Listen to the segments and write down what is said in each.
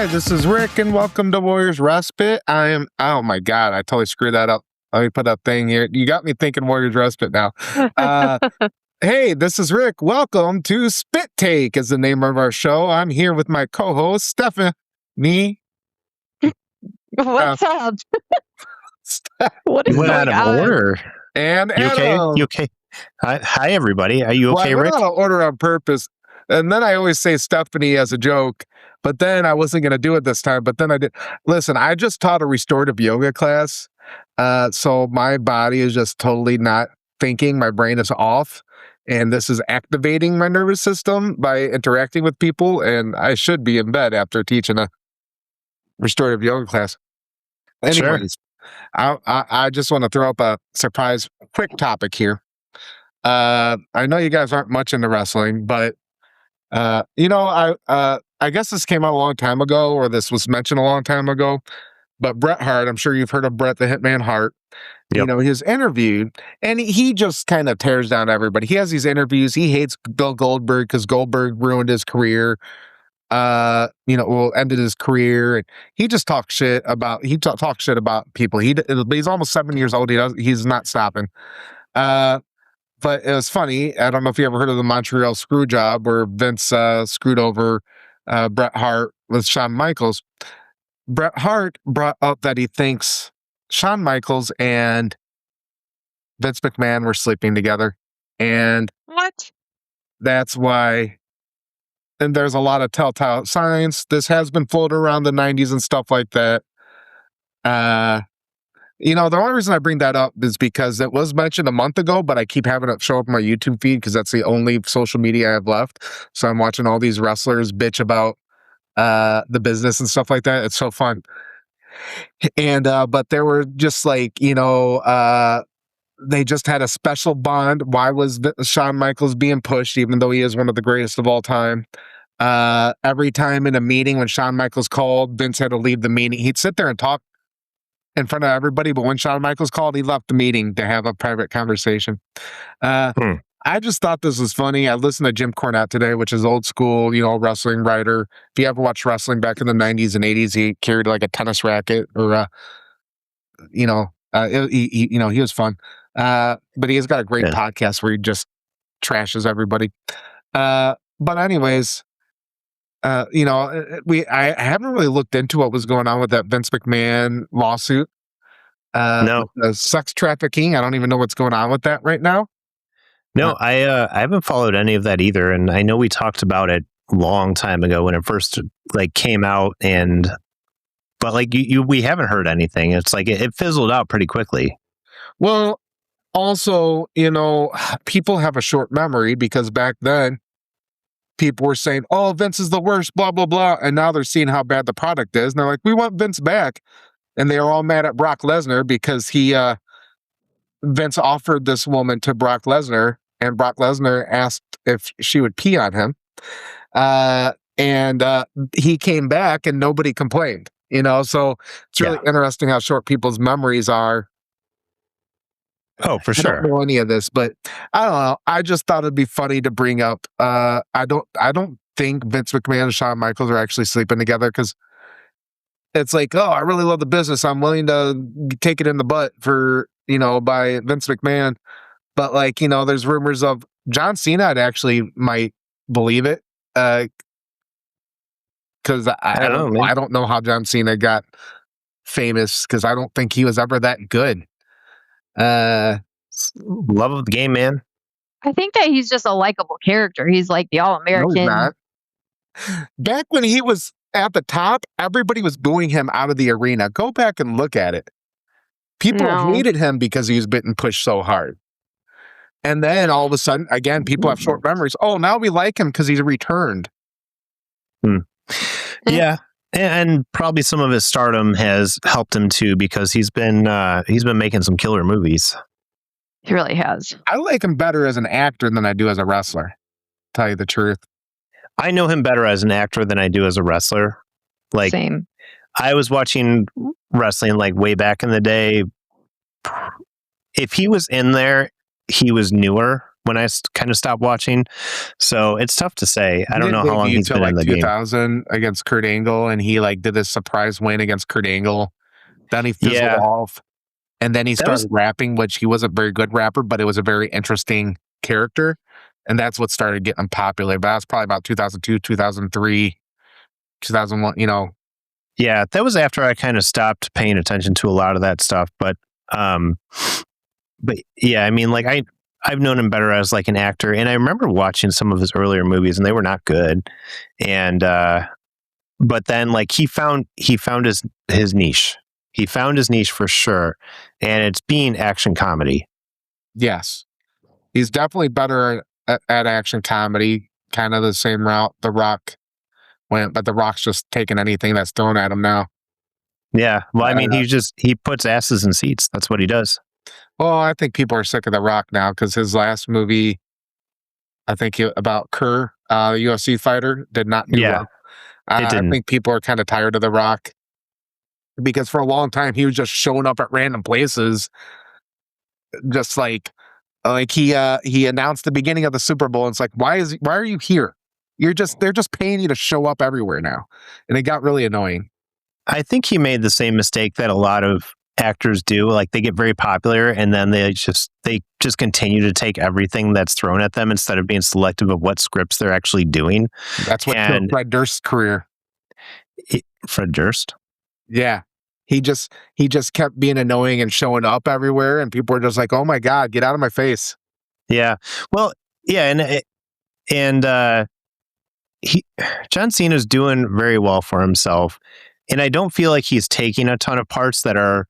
Hi, this is Rick, and welcome to Warriors Respite. Oh my God, I totally screwed that up. Let me put that thing here. You got me thinking Warriors Respite now. Hey, this is Rick. Welcome to Spit Take is the name of our show. I'm here with my co-host, Stephanie. What's up? What is You went going out of on? order. And You okay? Adam. You okay? Hi, everybody. Are you Well, okay, I went Rick? out of order on purpose. And then I always say Stephanie as a joke, but then I wasn't going to do it this time. But then I did. Listen, I just taught a restorative yoga class. So my body is just totally not thinking. My brain is off. And this is activating my nervous system by interacting with people. And I should be in bed after teaching a restorative yoga class. Anyways, I just want to throw up a surprise quick topic here. I know you guys aren't much into wrestling, but I guess this came out a long time ago, or this was mentioned a long time ago. But Bret Hart, I'm sure you've heard of Bret the Hitman Hart. Yep. He was interviewed, and he just kind of tears down everybody. He has these interviews. He hates Bill Goldberg because Goldberg ruined his career. Ended his career, and he just talks shit about people. He's almost 7 years old. He's not stopping. But it was funny. I don't know if you ever heard of the Montreal Screwjob, where Vince screwed over Bret Hart with Shawn Michaels. Bret Hart brought up that he thinks Shawn Michaels and Vince McMahon were sleeping together. And What? that's why, and there's a lot of telltale signs. This has been floated around the 90s and stuff like that. The only reason I bring that up is because it was mentioned a month ago, but I keep having it show up on my YouTube feed because that's the only social media I have left. So I'm watching all these wrestlers bitch about the business and stuff like that. It's so fun. And but they were just like, they just had a special bond. Why was Shawn Michaels being pushed, even though he is one of the greatest of all time? Every time in a meeting when Shawn Michaels called, Vince had to leave the meeting. He'd sit there and talk in front of everybody, but when Shawn Michaels called, he left the meeting to have a private conversation. I just thought this was funny. I listened to Jim Cornette today, which is old school, wrestling writer. If you ever watched wrestling back in the 90s and 80s, he carried like a tennis racket or, he was fun. But he has got a great podcast where he just trashes everybody. But anyways, I haven't really looked into what was going on with that Vince McMahon lawsuit. No. The sex trafficking. I don't even know what's going on with that right now. No, I haven't followed any of that either, and I know we talked about it a long time ago when it first came out, but we haven't heard anything. It's like it fizzled out pretty quickly. Well, also, people have a short memory because back then people were saying, "Oh, Vince is the worst," blah blah blah, and now they're seeing how bad the product is, and they're like, "We want Vince back," and they are all mad at Brock Lesnar because Vince offered this woman to Brock Lesnar, and Brock Lesnar asked if she would pee on him. And he came back and nobody complained, so it's really interesting how short people's memories are. Oh, for sure. I don't know any of this, but I don't know. I just thought it'd be funny to bring up. I don't think Vince McMahon and Shawn Michaels are actually sleeping together because it's like, oh, I really love the business. I'm willing to take it in the butt for, by Vince McMahon. But there's rumors of John Cena actually might believe it. Because I don't know how John Cena got famous because I don't think he was ever that good. Love of the game, man. I think that he's just a likable character. He's like the all-American. No, he's not. Back when he was at the top, everybody was booing him out of the arena. Go back and look at it. People hated him because he was getting pushed so hard. And then all of a sudden, again, people have short memories. Oh, now we like him because he's returned. Yeah. And probably some of his stardom has helped him too because he's been making some killer movies. He really has. I like him better as an actor than I do as a wrestler. To tell you the truth. I know him better as an actor than I do as a wrestler. Same. I was watching wrestling way back in the day. If he was in there, he was newer. when I kind of stopped watching. So it's tough to say. I don't know how long he's been in the game. 2000 against Kurt Angle, and he like did this surprise win against Kurt Angle. Then he fizzled off, and then he started rapping, which he wasn't a very good rapper, but it was a very interesting character, and that's what started getting him popular. But that's probably about 2002, 2003, 2001. You know. Yeah, that was after I kind of stopped paying attention to a lot of that stuff. But yeah, I mean, like I've known him better as like an actor, and I remember watching some of his earlier movies, and they were not good. And but then like he found his niche. He found his niche for sure, and it's being action comedy. Yes, he's definitely better at action comedy. Kind of the same route The Rock went, but The Rock's just taking anything that's thrown at him now. Yeah, well, I mean, he puts asses in seats. That's what he does. Well, I think people are sick of The Rock now because his last movie, I think about Kerr, UFC fighter, did not do well. I think people are kind of tired of The Rock because for a long time he was just showing up at random places, just like he announced the beginning of the Super Bowl. And it's like, why are you here? They're just paying you to show up everywhere now, and it got really annoying. I think he made the same mistake that a lot of actors do. Like they get very popular and then they just continue to take everything that's thrown at them instead of being selective of what scripts they're actually doing. That's what killed Fred Durst's career. Fred Durst? Yeah. He just kept being annoying and showing up everywhere, and people were just like, "Oh my God, get out of my face." Yeah. Well, yeah, and John Cena's doing very well for himself. And I don't feel like he's taking a ton of parts that are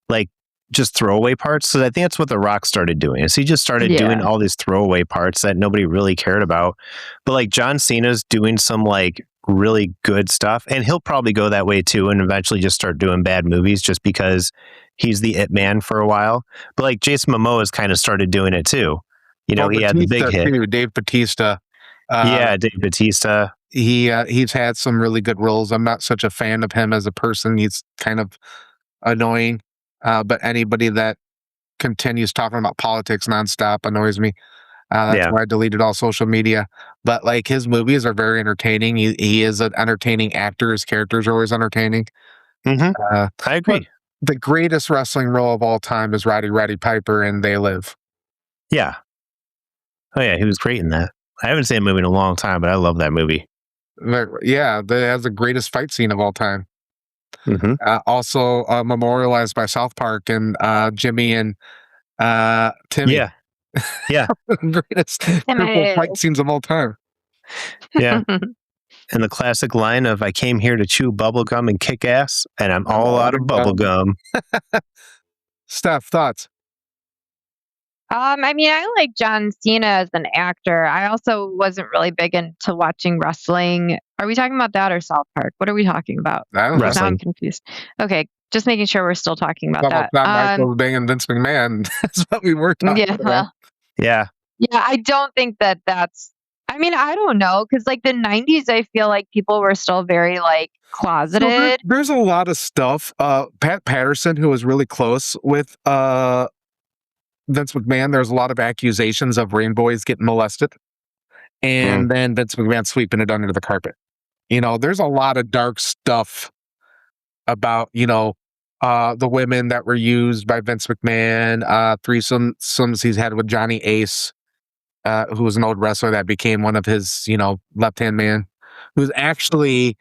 like just throwaway parts. So I think that's what The Rock started doing. Is he just started doing all these throwaway parts that nobody really cared about. But like John Cena's doing some like really good stuff, and he'll probably go that way too, and eventually just start doing bad movies just because he's the it man for a while. But like Jason Momoa has kind of started doing it too. You know, he had the big hit. Too, Dave Bautista. Dave Bautista. He's had some really good roles. I'm not such a fan of him as a person. He's kind of annoying. But anybody that continues talking about politics nonstop annoys me. That's why I deleted all social media. But like his movies are very entertaining. He is an entertaining actor. His characters are always entertaining. I agree. The greatest wrestling role of all time is Roddy Piper in They Live. Yeah. Oh yeah, he was great in that. I haven't seen a movie in a long time, but I love that movie. Yeah, that has the greatest fight scene of all time. Also memorialized by South Park and Jimmy and Timmy. Yeah. Greatest triple fight scenes of all time. Yeah. And the classic line of "I came here to chew bubblegum and kick ass, and I'm all out of bubblegum." Steph, thoughts? I mean, I like John Cena as an actor. I also wasn't really big into watching wrestling. Are we talking about that or South Park? What are we talking about? Now I'm confused. Okay, just making sure we're still talking about that. Michael Bay and Vince McMahon. That's what we were talking about. Yeah. Yeah, I don't think that's... I mean, I don't know, because like the 90s, I feel like people were still very like closeted. So there's a lot of stuff. Pat Patterson, who was really close with Vince McMahon, there's a lot of accusations of Rainbows getting molested, and then Vince McMahon sweeping it under the carpet. You know, there's a lot of dark stuff about, you know, the women that were used by Vince McMahon, threesomes he's had with Johnny Ace, who was an old wrestler that became one of his, you know, left-hand man, who's actually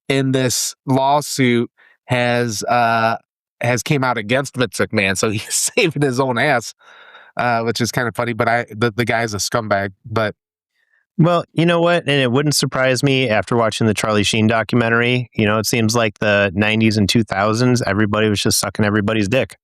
in this lawsuit has came out against Vince McMahon, so he's saving his own ass, which is kind of funny. But the guy's a scumbag. But well, you know what? And it wouldn't surprise me after watching the Charlie Sheen documentary. You know, it seems like the 90s and 2000s, everybody was just sucking everybody's dick.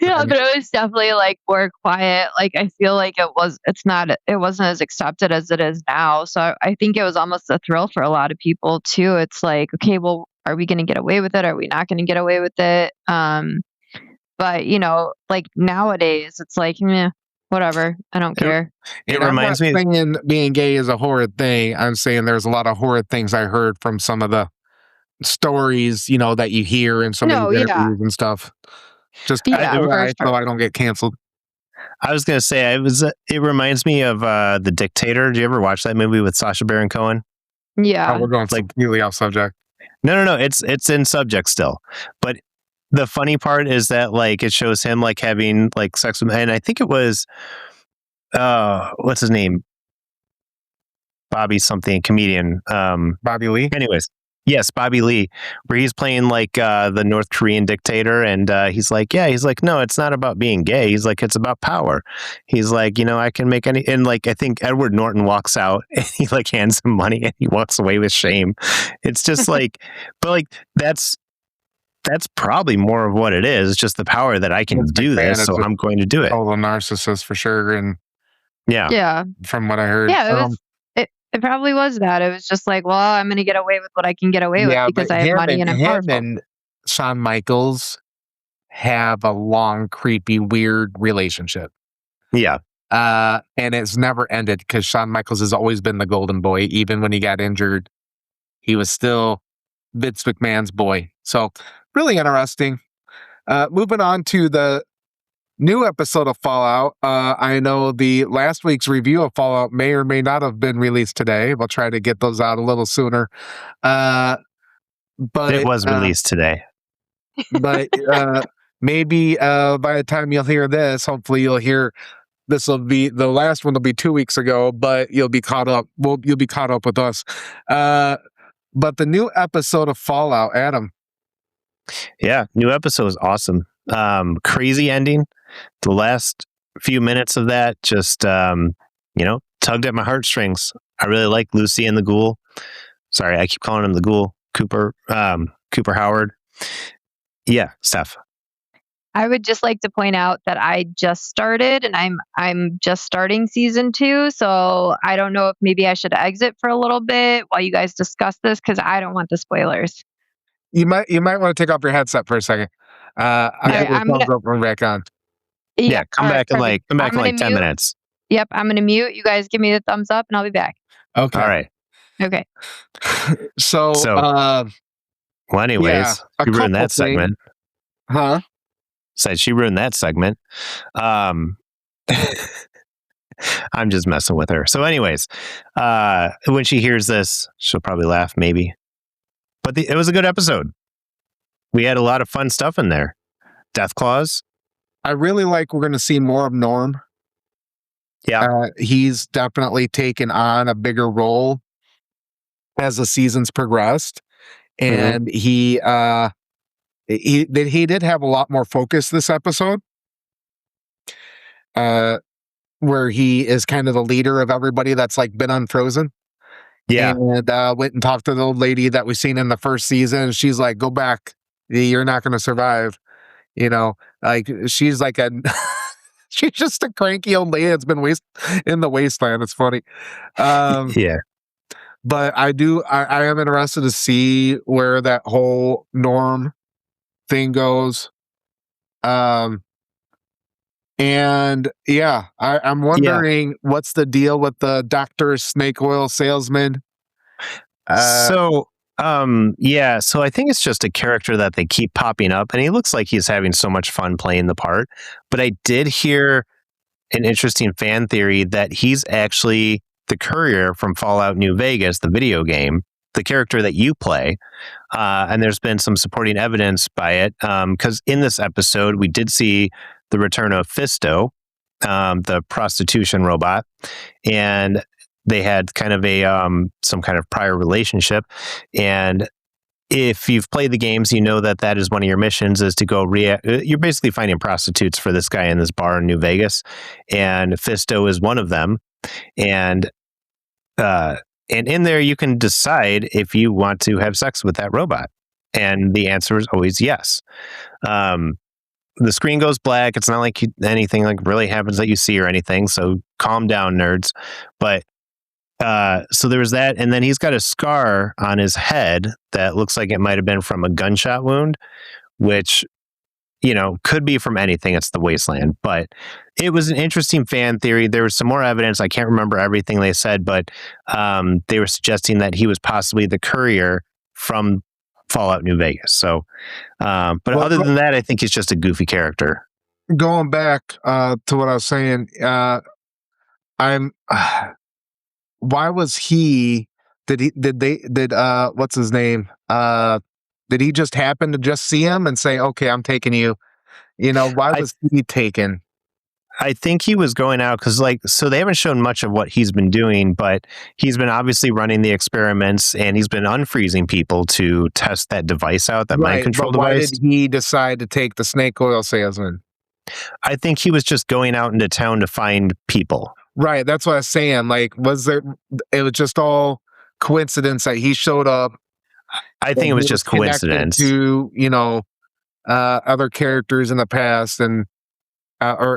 Yeah, but it was definitely like more quiet. Like I feel like it wasn't as accepted as it is now. So I think it was almost a thrill for a lot of people too. It's like, okay, well, are we going to get away with it? Are we not going to get away with it? But you know, like nowadays, it's like, meh, whatever. I don't care. It reminds me. I'm not saying being gay is a horrid thing. I'm saying there's a lot of horrid things I heard from some of the stories, you know, that you hear in some of the interviews and stuff. Just so I don't get canceled. I was gonna say it reminds me of The Dictator. Did you ever watch that movie with Sacha Baron Cohen? Yeah. Oh, we're going completely off subject. No. It's in subject still, but the funny part is that like it shows him like having like sex with, and I think it was what's his name, Bobby something, comedian. Bobby Lee. Anyways, yes, Bobby Lee, where he's playing like the North Korean dictator, and he's like, no, it's not about being gay. He's like, it's about power. He's like, I can make any, and like I think Edward Norton walks out and he like hands him money and he walks away with shame. It's just like, but like that's probably more of what it is. It's just the power that I can Vince do McMahon this, is so I'm going to do it. Total narcissist for sure, and Yeah. from what I heard, Yeah, it probably was that. It was just like, well, I'm going to get away with what I can get away with because I have money and I'm powerful. And Shawn Michaels have a long, creepy, weird relationship. Yeah. And it's never ended because Shawn Michaels has always been the golden boy. Even when he got injured, he was still Vince McMahon's boy. So really interesting. Moving on to the new episode of Fallout. I know the last week's review of Fallout may or may not have been released today. We'll try to get those out a little sooner. But it was released today. But maybe by the time you'll hear this, hopefully you'll hear this will be the last one will be 2 weeks ago, but you'll be caught up. You'll be caught up with us. But the new episode of Fallout, Adam. Yeah, new episode is awesome. Crazy ending. The last few minutes of that just tugged at my heartstrings. I really like Lucy and the Ghoul. Sorry, I keep calling him the Ghoul. Cooper Howard. Yeah, Steph. I would just like to point out that I just started and I'm just starting season 2, so I don't know if maybe I should exit for a little bit while you guys discuss this because I don't want the spoilers. You might want to take off your headset for a second. I'm gonna back on. Yeah, come back in like 10 minutes. Yep, I'm gonna mute. You guys give me the thumbs up and I'll be back. Okay. All right. Okay. So well, anyways, you ruined that segment. Huh? Said she ruined that segment. I'm just messing with her. So anyways, when she hears this, she'll probably laugh maybe. But it was a good episode. We had a lot of fun stuff in there. Death Claws. I really like we're going to see more of Norm. Yeah. He's definitely taken on a bigger role as the seasons progressed. And he did have a lot more focus this episode. Where he is kind of the leader of everybody that's like been unfrozen. Yeah. And went and talked to the old lady that we've seen in the first season. She's like, go back. You're not going to survive. Like she's like she's just a cranky old lady that's been in the wasteland. It's funny. Yeah. But I am interested to see where that whole Norm thing goes. And yeah, I'm wondering what's the deal with the Dr. Snake Oil salesman. So I think it's just a character that they keep popping up, and he looks like he's having so much fun playing the part. But I did hear an interesting fan theory that he's actually the courier from Fallout New Vegas, the video game, the character that you play. And there's been some supporting evidence by it. Because in this episode, we did see the return of Fisto, the prostitution robot, and they had kind of some kind of prior relationship. And if you've played the games, you know that is one of your missions is to go you're basically finding prostitutes for this guy in this bar in New Vegas, and Fisto is one of them. And in there, you can decide if you want to have sex with that robot, and the answer is always yes. The screen goes black. It's not like anything like really happens that you see or anything. So calm down, nerds. But so there was that, and then he's got a scar on his head that looks like it might have been from a gunshot wound, which could be from anything. It's the wasteland, but it was an interesting fan theory. There was some more evidence. I can't remember everything they said, but they were suggesting that he was possibly the courier from Fallout New Vegas. So, but other than that, I think he's just a goofy character. going back to what I was saying, I'm why was he did what's his name? Did he just happen to just see him and say, "Okay, I'm taking you"? Why I was he taken? I think he was going out because, so they haven't shown much of what he's been doing, but he's been obviously running the experiments and he's been unfreezing people to test that device out, that mind Right, control but why device. did he decide to take the snake oil salesman? I think he was just going out into town to find people. Right, that's what I was saying. Like, it was just all coincidence that he showed up. I think it was just connected coincidence. to, other characters in the past and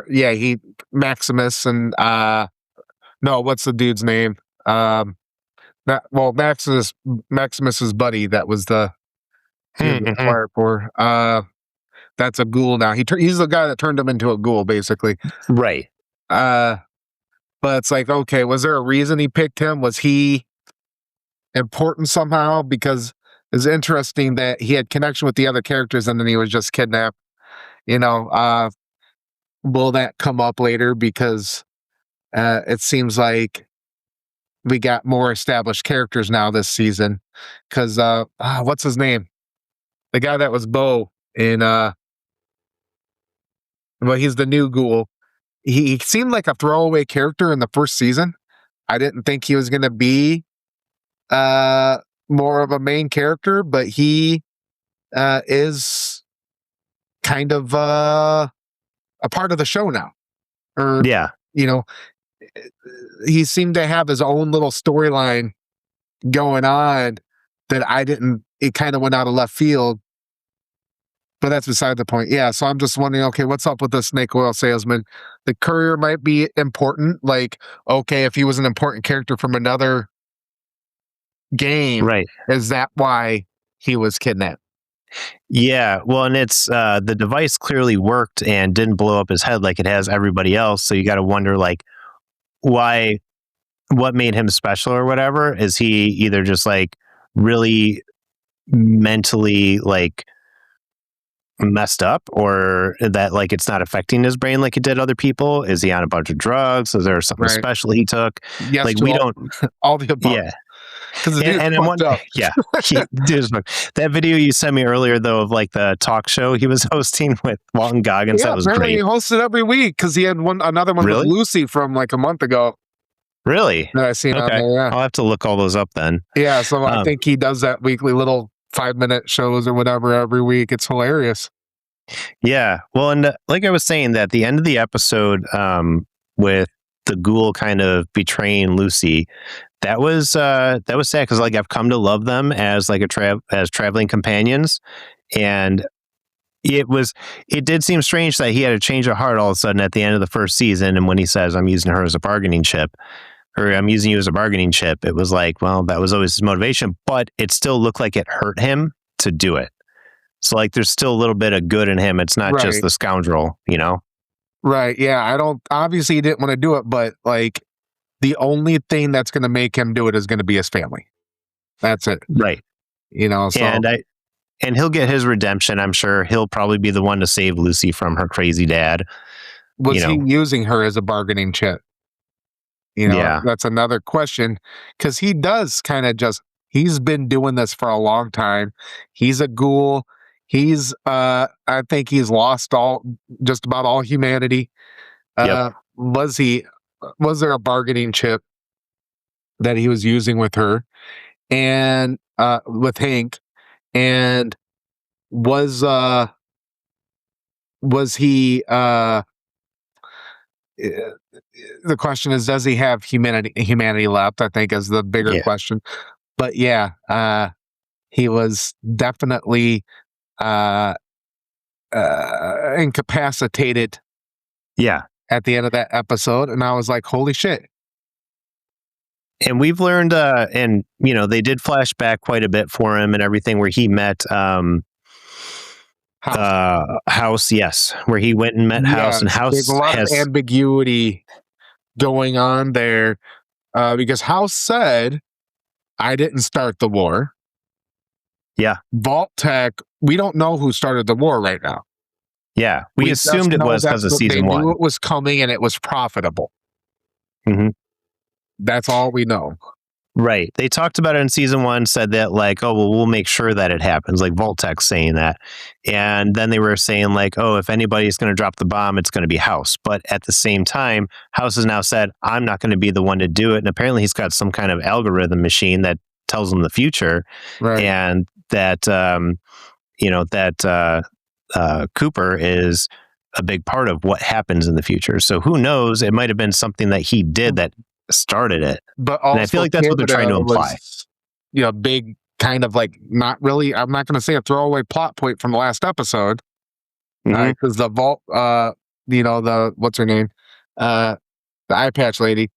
he Maximus and no, what's the dude's name? Maximus's buddy that was the he was acquired for. That's a ghoul now. He's the guy that turned him into a ghoul, basically. Right. But it's like, okay, was there a reason he picked him? Was he important somehow? Because it's interesting that he had connection with the other characters and then he was just kidnapped. Will that come up later? Because it seems like we got more established characters now this season. Because what's his name? The guy that was Bo in he's the new ghoul. He seemed like a throwaway character in the first season. I didn't think he was going to be more of a main character, but he is kind of a part of the show now. Yeah. He seemed to have his own little storyline going on that it kind of went out of left field. But that's beside the point. Yeah, so I'm just wondering, okay, what's up with the snake oil salesman? The courier might be important. Like, okay, if he was an important character from another game, right? Is that why he was kidnapped? Yeah, well, and it's the device clearly worked and didn't blow up his head like it has everybody else. So you got to wonder, like, why? What made him special or whatever? Is he either just like really mentally like messed up, or that like it's not affecting his brain like it did other people? Is he on a bunch of drugs? Is there something special he took? Yes, like we don't all the above. Yeah. Because yeah, that video you sent me earlier though of like the talk show he was hosting with Walton Goggins, that was great. He hosted every week because he had another one with Lucy from like a month ago. Really? That I seen on there, yeah. I'll have to look all those up then. Yeah, so I think he does that weekly little 5-minute shows or whatever every week. It's hilarious. Yeah, well, and like I was saying, that the end of the episode with the ghoul kind of betraying Lucy, that was sad because like I've come to love them as like as traveling companions, and it did seem strange that he had a change of heart all of a sudden at the end of the first season, and when he says I'm using her as a bargaining chip, or I'm using you as a bargaining chip, it was like, well, that was always his motivation, but it still looked like it hurt him to do it. So like there's still a little bit of good in him. It's not just the scoundrel, Right. Yeah. Obviously he didn't want to do it, but like the only thing that's going to make him do it is going to be his family. That's it. Right. So. And he'll get his redemption. I'm sure he'll probably be the one to save Lucy from her crazy dad. Was he using her as a bargaining chip? Yeah. That's another question, because he does kind of he's been doing this for a long time. He's a ghoul. He's I think he's lost just about all humanity. Yep. Was there a bargaining chip that he was using with her and with Hank? And was he the question is, does he have humanity left? I think is the bigger question. But yeah, he was definitely incapacitated. Yeah. At the end of that episode, and I was like, holy shit. And we've learned, and they did flash back quite a bit for him and everything, where he met House, yes, where he went and met House, and House there's a lot of ambiguity going on there, because House said, I didn't start the war. Yeah. Vault Tech, we don't know who started the war right now. Yeah, we just assumed it know was because of they season knew one. it was coming and it was profitable. Mhm. That's all we know. Right. They talked about it in season one, said that like, oh, well, we'll make sure that it happens, like Voltec saying that. And then they were saying like, oh, if anybody's going to drop the bomb, it's going to be House. But at the same time, House has now said, I'm not going to be the one to do it. And apparently he's got some kind of algorithm machine that tells him the future. Right. And that, Cooper is a big part of what happens in the future. So who knows? It might have been something that he did that started it. But also, and I feel like that's what they're trying to imply. Big kind of like, not really, I'm not going to say a throwaway plot point from the last episode. Because the vault, what's her name? The eye patch lady.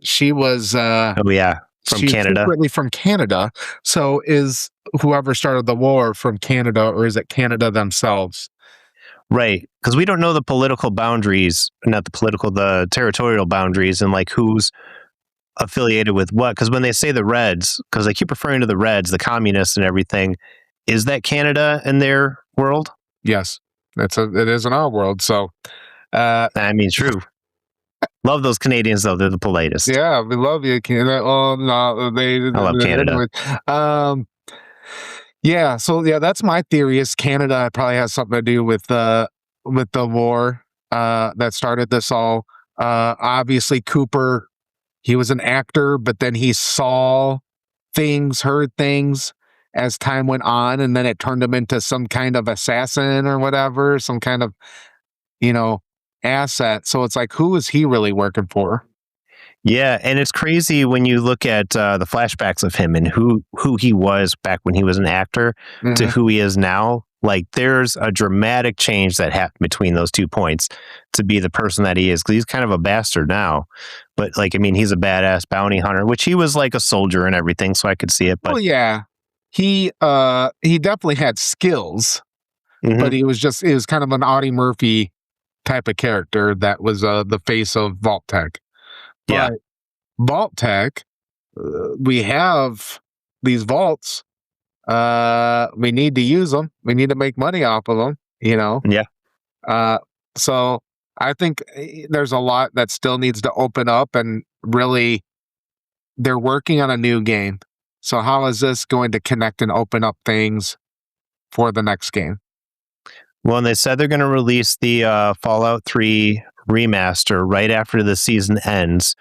She was, from Canada. Secretly from Canada. So is whoever started the war from Canada, or is it Canada themselves? Right. Because we don't know the political boundaries, the territorial boundaries, and like who's affiliated with what. Because when they say the Reds, because they keep referring to the Reds, the communists and everything, is that Canada in their world? Yes. It is in our world. So, I mean, true. Love those Canadians, though. They're the politest. Yeah, we love you, Canada. Oh, no, I love Canada. Yeah, so yeah, that's my theory. Is Canada probably has something to do with the war that started this all. Obviously, Cooper, he was an actor, but then he saw things, heard things as time went on, and then it turned him into some kind of assassin or whatever, some kind of asset. So it's like, who is he really working for? Yeah, and it's crazy when you look at the flashbacks of him and who he was back when he was an actor to who he is now. Like, there's a dramatic change that happened between those 2 points to be the person that he is, because he's kind of a bastard now. But like, I mean, he's a badass bounty hunter, which he was like a soldier and everything, so I could see it. But well, yeah, he definitely had skills, but it was kind of an Audie Murphy type of character that was the face of Vault-Tec. Yeah, Vault-Tec, we have these vaults. We need to use them. We need to make money off of them. Yeah. So I think there's a lot that still needs to open up, and really, they're working on a new game. So how is this going to connect and open up things for the next game? Well, and they said they're going to release the Fallout 3 remaster right after the season ends.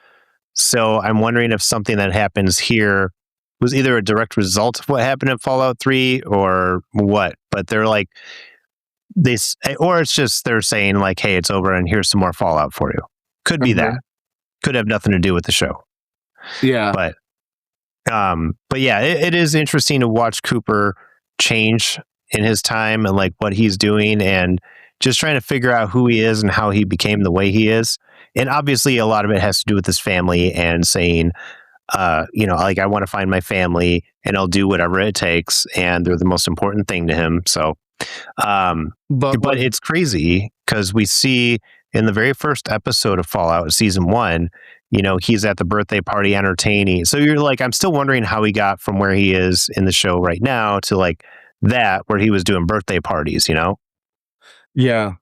So I'm wondering if something that happens here was either a direct result of what happened in Fallout 3 or what. But they're like, or it's just they're saying like, hey, it's over and here's some more Fallout for you. Could be that. Could have nothing to do with the show. Yeah. But yeah, it is interesting to watch Cooper change in his time and like what he's doing and just trying to figure out who he is and how he became the way he is. And obviously a lot of it has to do with his family and saying, like, I want to find my family and I'll do whatever it takes. And they're the most important thing to him. So, but it's crazy because we see in the very first episode of Fallout season 1, he's at the birthday party entertaining. So you're like, I'm still wondering how he got from where he is in the show right now to like that, where he was doing birthday parties, Yeah.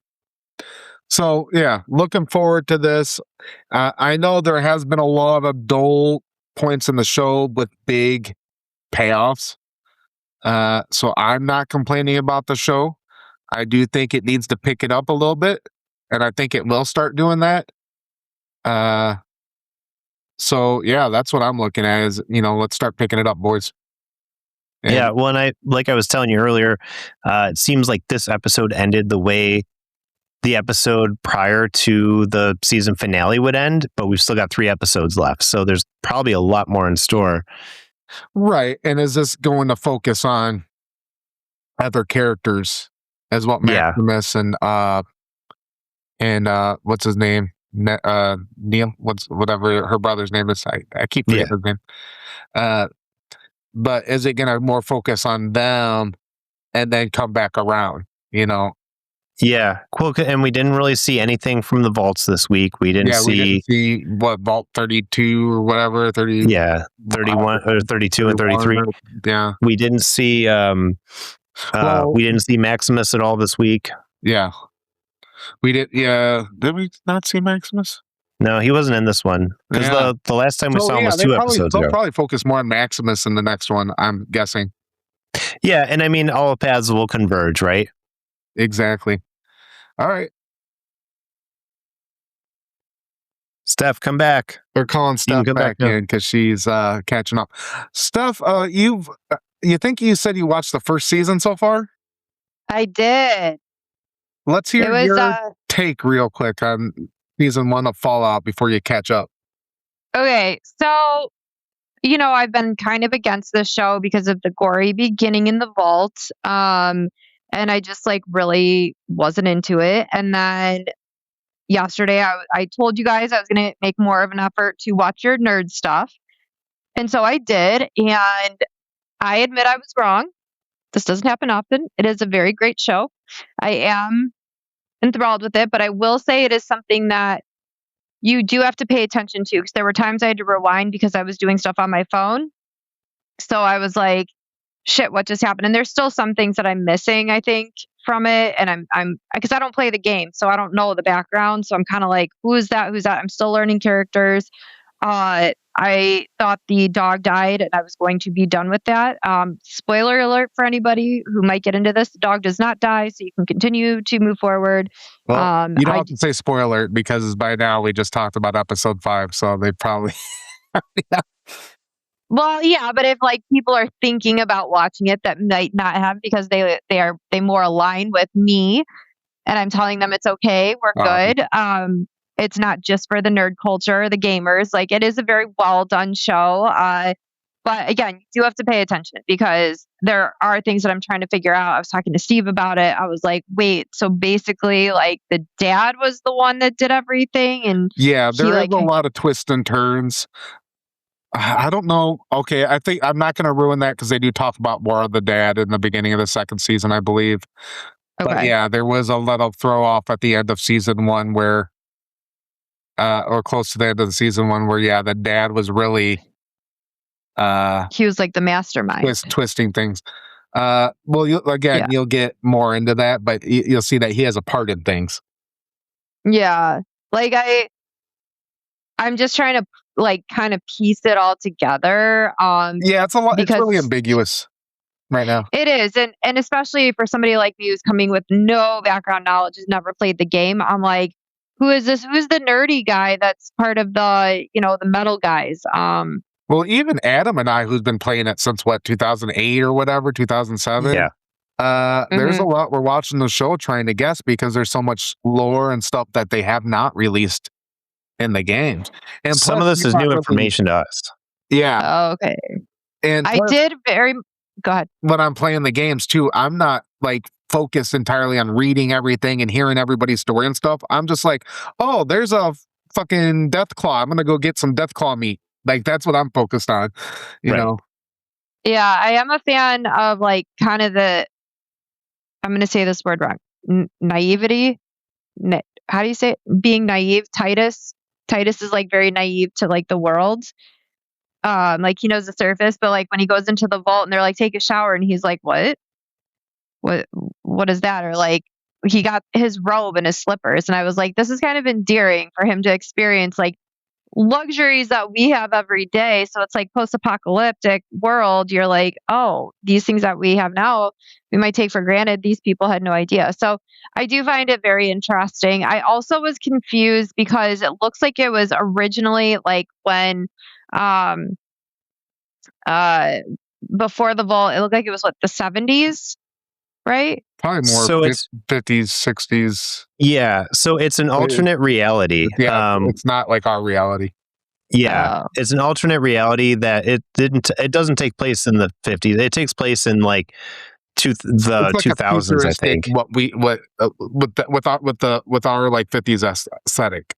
So, yeah, looking forward to this. I know there has been a lot of dull points in the show with big payoffs. So I'm not complaining about the show. I do think it needs to pick it up a little bit, and I think it will start doing that. So, yeah, that's what I'm looking at is, let's start picking it up, boys. And yeah, well, and I was telling you earlier, it seems like this episode ended the way the episode prior to the season finale would end, but we've still got 3 episodes left. So there's probably a lot more in store. Right. And is this going to focus on other characters as what Maximus and what's his name? Neil, whatever her brother's name is. I keep forgetting his name. But is it going to more focus on them and then come back around, Yeah, cool. And we didn't really see anything from the vaults this week. We didn't see what Vault 32 or whatever 30. Yeah, 31 or 32 and 33. Yeah, we didn't see we didn't see Maximus at all this week. Yeah. We did. Yeah. Did we not see Maximus? No, he wasn't in this one because Yeah. the last time we saw him was they 2 probably, episodes they'll ago. probably focus more on Maximus in the next one, I'm guessing. Yeah, and I mean, all paths will converge, right? Exactly. All right. Steph, come back. They're calling You Steph can come back back now. in because she's catching up. Steph, you think you said you watched the first season so far? I did. Let's hear It was your take real quick on season 1 of Fallout before you catch up. okay. So, I've been kind of against this show because of the gory beginning in the vault. And I just like really wasn't into it. And then yesterday I told you guys I was going to make more of an effort to watch your nerd stuff. And so I did. And I admit I was wrong. This doesn't happen often. It is a very great show. I am enthralled with it, but I will say it is something that you do have to pay attention to because there were times I had to rewind because I was doing stuff on my phone. So I was like, shit, what just happened? And there's still some things that I'm missing, I think, from it. And I'm because I don't play the game, so I don't know the background. So I'm kind of like, who is that? Who's that? I'm still learning characters. I thought the dog died and I was going to be done with that. Spoiler alert for anybody who might get into this. The dog does not die, so you can continue to move forward. Well, you don't have to say spoiler alert because by now we just talked about episode 5, so they probably... yeah. Well, yeah, but if like people are thinking about watching it that might not have because they more align with me and I'm telling them it's okay, we're good. It's not just for the nerd culture, the gamers. Like it is a very well done show. But again, you do have to pay attention because there are things that I'm trying to figure out. I was talking to Steve about it. I was like, wait, so basically like the dad was the one that did everything and yeah, there is a lot of twists and turns. I don't know. Okay, I think I'm not going to ruin that because they do talk about more of the dad in the beginning of the second season, I believe. Okay. But yeah, there was a little throw off at the end of season 1 where, or close to the end of the season 1 where, yeah, the dad was really, he was like the mastermind, twisting things. Well, you'll get more into that, but you'll see that he has a part in things. Yeah, like I'm just trying to like kind of piece it all together. Yeah, it's a lot. It's really ambiguous right now. It is, and especially for somebody like me who's coming with no background knowledge, has never played the game. I'm like, who is this? Who's the nerdy guy that's part of the the metal guys? Well, even Adam and I, who's been playing it since 2008 or whatever, 2007. Yeah. There's a lot. We're watching the show trying to guess because there's so much lore and stuff that they have not released in the games. And some of this is new information to us. Yeah. Oh, okay. And I did go ahead. When I'm playing the games too, I'm not like focused entirely on reading everything and hearing everybody's story and stuff. I'm just like, oh, there's a fucking Deathclaw. I'm gonna go get some Deathclaw meat. Like that's what I'm focused on, you know. Yeah, I am a fan of like kind of the. I'm gonna say this word wrong. Naivety. How do you say it? Being naive? Titus is like very naive to like the world. Like he knows the surface, but like when he goes into the vault and they're like, take a shower, and he's like, what is that? Or like he got his robe and his slippers, and I was like, this is kind of endearing for him to experience like luxuries that we have every day. So it's like post-apocalyptic world. You're like, oh, these things that we have now, we might take for granted. These people had no idea. So I do find it very interesting. I also was confused because it looks like it was originally like when, before the vault, it looked like it was what, the 70s, right? Probably more so it's 50s, 60s. Yeah. So it's an alternate reality. Yeah, it's not like our reality. Yeah. It's an alternate reality that it doesn't take place in the 50s. It takes place in like the 2000s, I think. With our like 50s aesthetic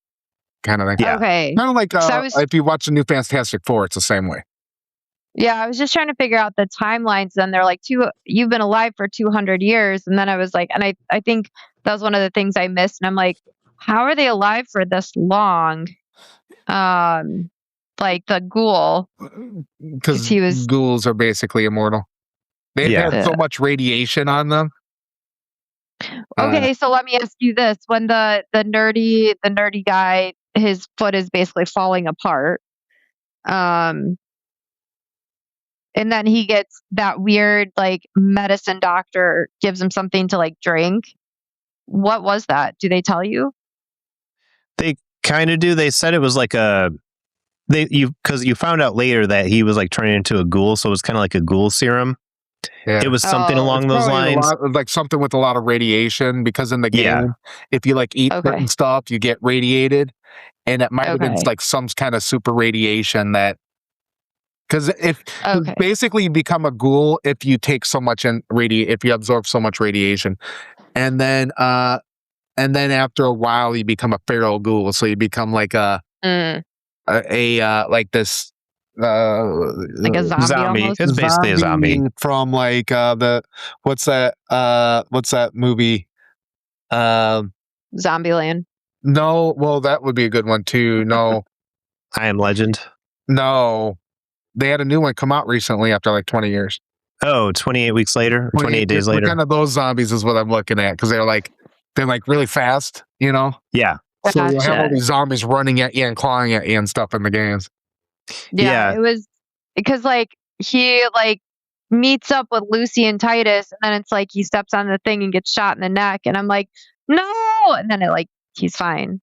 kind of thing. Yeah. Okay. Kind of like if you watch the new Fantastic Four, it's the same way. Yeah, I was just trying to figure out the timelines. Then they're like, you've been alive for 200 years. And then I was like, and I think that was one of the things I missed. And I'm like, how are they alive for this long? Like the ghoul. Because ghouls are basically immortal. They've had so much radiation on them. Okay, so let me ask you this: when the nerdy guy, his foot is basically falling apart, um, and then he gets that weird like medicine doctor gives him something to like drink. What was that? Do they tell you? They kind of do. They said it was like because you found out later that he was like turning into a ghoul, so it was kind of like a ghoul serum. Yeah. It was something Oh. along those Probably lines. like something with a lot of radiation, because in the game, Yeah. if you like eat Okay. certain stuff, you get radiated, and it might have been Okay. like some kind of super radiation that. Because if Okay. basically you become a ghoul if you take so much if you absorb so much radiation, and then after a while you become a feral ghoul, so you become like like this Like a zombie almost? It's basically a zombie. from like what's that movie? Zombieland. No, well that would be a good one too. No, I Am Legend. no, they had a new one come out recently after like 20 years. Oh, 28 weeks later, 28 days later. Kind of those zombies is what I'm looking at, because they're like really fast, you know. Yeah. So you have all Gotcha. these zombies running at you and clawing at you and stuff in the games. Yeah. It was because like he like meets up with Lucy and Titus, and then it's like he steps on the thing and gets shot in the neck, and I'm like, no, and then he's fine,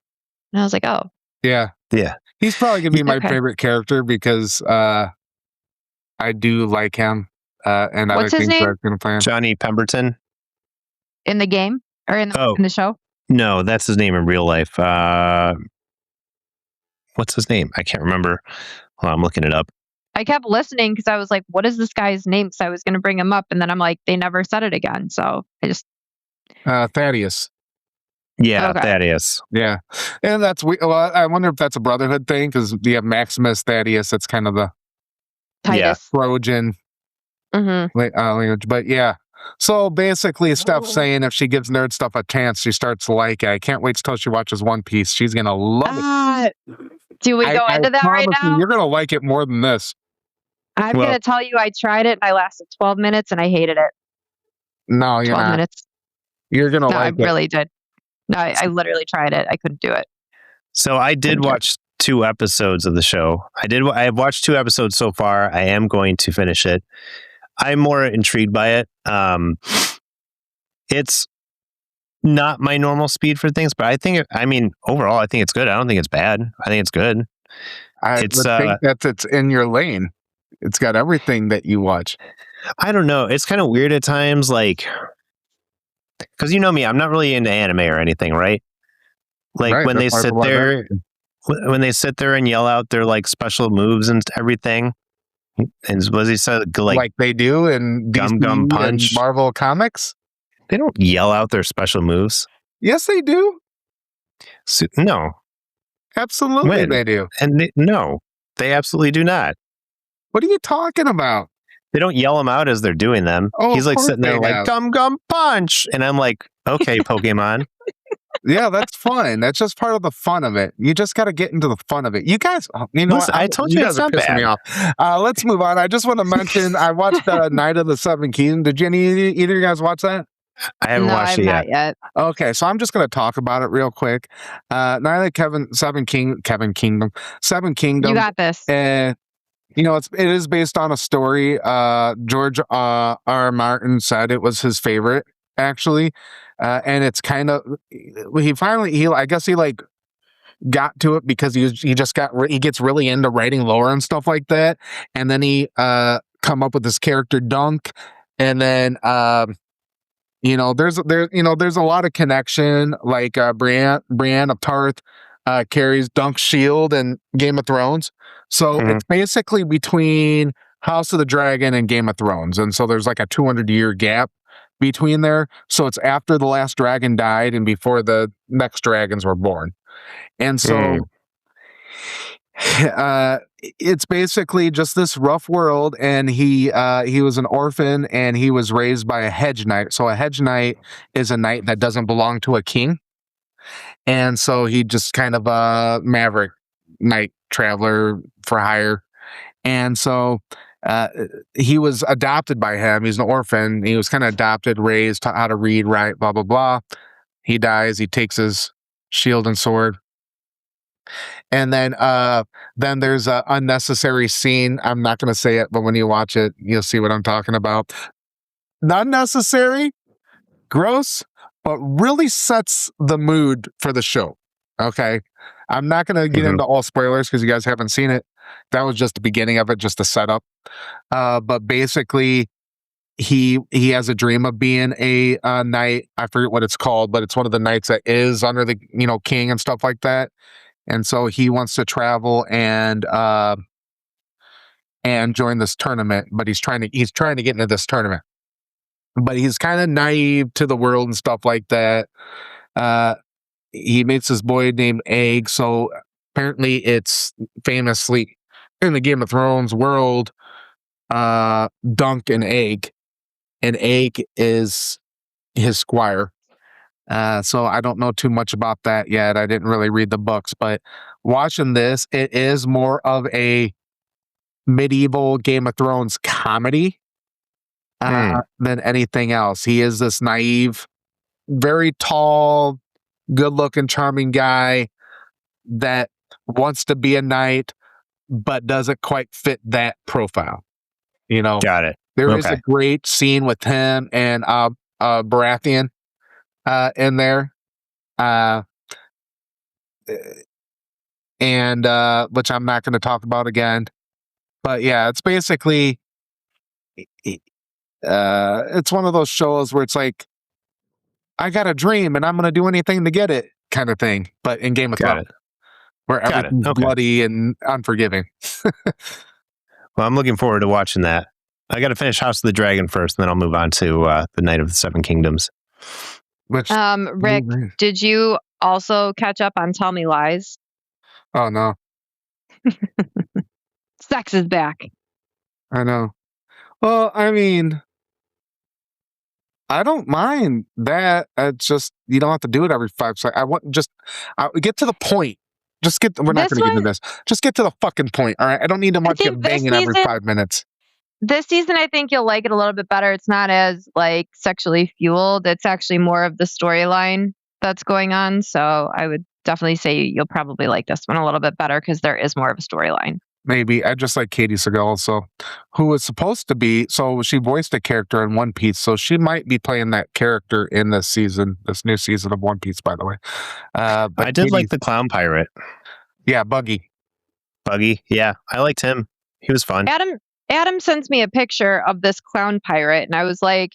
and I was like, oh, Yeah. Yeah. He's probably gonna be my Okay. favorite character because I do like him and other What's his things name? that I'm gonna play. Johnny Pemberton. in the game or in the show. No, that's his name in real life. What's his name? I can't remember. Hold on, I'm looking it up. I kept listening because I was like, what is this guy's name? Because I was going to bring him up, and then I'm like, they never said it again, so I just Thaddeus. Yeah, Okay. Thaddeus. Yeah, and that's well, I wonder if that's a Brotherhood thing, because you have Maximus, Thaddeus. That's kind of the Titus. Trojan Mm-hmm. language. But yeah, so basically, Steph saying if she gives nerd stuff a chance, she starts to like it. I can't wait till she watches One Piece. She's gonna love it. Do we go into that right promise you, now? you're gonna like it more than this. I'm Well- going to tell you, I tried it and I lasted 12 minutes and I hated it. No, you're 12 not. minutes. You're gonna No, I like it. really did. No, I literally tried it. I couldn't do it. So I did Okay. watch 2 episodes of the show. I have watched 2 episodes so far. I am going to finish it. I'm more intrigued by it. It's not my normal speed for things, but overall, I think it's good. I don't think it's bad. I think it's good. I It's, would think that it's in your lane. It's got everything that you watch. I don't know. It's kind of weird at times, like, because you know me, I'm not really into anime or anything, right? Like Right, when they that's why sit I love there, everything. when they sit there and yell out their like special moves and everything, and what he said, like they do in Gum DC Gum and Punch. Marvel comics. they don't yell out their special moves. Yes, they do. So, no, Absolutely, When? they do. no, they absolutely do not. What are you talking about? They don't yell them out as they're doing them. Oh, He's of like course sitting there they like have. Gum Gum Punch, and I'm like, okay, Pokemon. Yeah, that's fun. That's just part of the fun of it. You just got to get into the fun of it. You guys, you know, Listen, what? I told you guys it's are not pissing me bad. off. Let's move on. I just want to mention I watched Night of the Seven Kingdoms. Did either of you guys watch that? I haven't No, watched I've it yet. not yet. Okay, so I'm just going to talk about it real quick. Night of the Seven Kingdom. You got this. You know, it is based on a story. George R. Martin said it was his favorite, actually, and it's kind of I guess he like got to it because he gets really into writing lore and stuff like that, and then he come up with this character Dunk, and then there's a lot of connection, like Brienne of Tarth carries Dunk's shield in Game of Thrones. So it's basically between House of the Dragon and Game of Thrones. And so there's like a 200-year gap between there. So it's after the last dragon died and before the next dragons were born. And so it's basically just this rough world. And he was an orphan and he was raised by a hedge knight. So a hedge knight is a knight that doesn't belong to a king. And so he just kind of a maverick night traveler for hire. And so he was adopted by him. He's an orphan. He was kind of adopted, raised, taught how to read, write, blah, blah, blah. He dies. He takes his shield and sword. And then there's a unnecessary scene. I'm not going to say it, but when you watch it, you'll see what I'm talking about. Not necessary, gross, but really sets the mood for the show. Okay. I'm not going to get into all spoilers because you guys haven't seen it. That was just the beginning of it, just the setup. But basically, he has a dream of being a knight. I forget what it's called, but it's one of the knights that is under the king and stuff like that. And so he wants to travel and join this tournament, but he's trying to get into this tournament. But he's kind of naive to the world and stuff like that. He meets this boy named Egg. So apparently it's famously in the Game of Thrones world, Dunk and Egg. And Egg is his squire. So I don't know too much about that yet. I didn't really read the books, but watching this, it is more of a medieval Game of Thrones comedy than anything else. He is this naive, very tall, good-looking, charming guy that wants to be a knight, but doesn't quite fit that profile. Got it. There is a great scene with him and Baratheon in there, and which I'm not going to talk about again. But yeah, it's basically it's one of those shows where it's like, I got a dream and I'm going to do anything to get it kind of thing. But in Game of Thrones, where everything's bloody and unforgiving. Well, I'm looking forward to watching that. I got to finish House of the Dragon first, and then I'll move on to the Night of the Seven Kingdoms. Rick, did you also catch up on Tell Me Lies? Oh, no. Sex is back. I know. Well, I mean, I don't mind that. It's just, you don't have to do it every 5 seconds. I want get to the point. We're not going to get into this. Just get to the fucking point. All right. I don't need to watch you banging every 5 minutes. This season, I think you'll like it a little bit better. It's not as sexually fueled. It's actually more of the storyline that's going on. So I would definitely say you'll probably like this one a little bit better because there is more of a storyline. Maybe. I just like Katie Seagal, who was supposed to be, so she voiced a character in One Piece, so she might be playing that character in this new season of One Piece, by the way. But I did like the clown pirate. Yeah, Buggy. Yeah, I liked him. He was fun. Adam sends me a picture of this clown pirate, and I was like,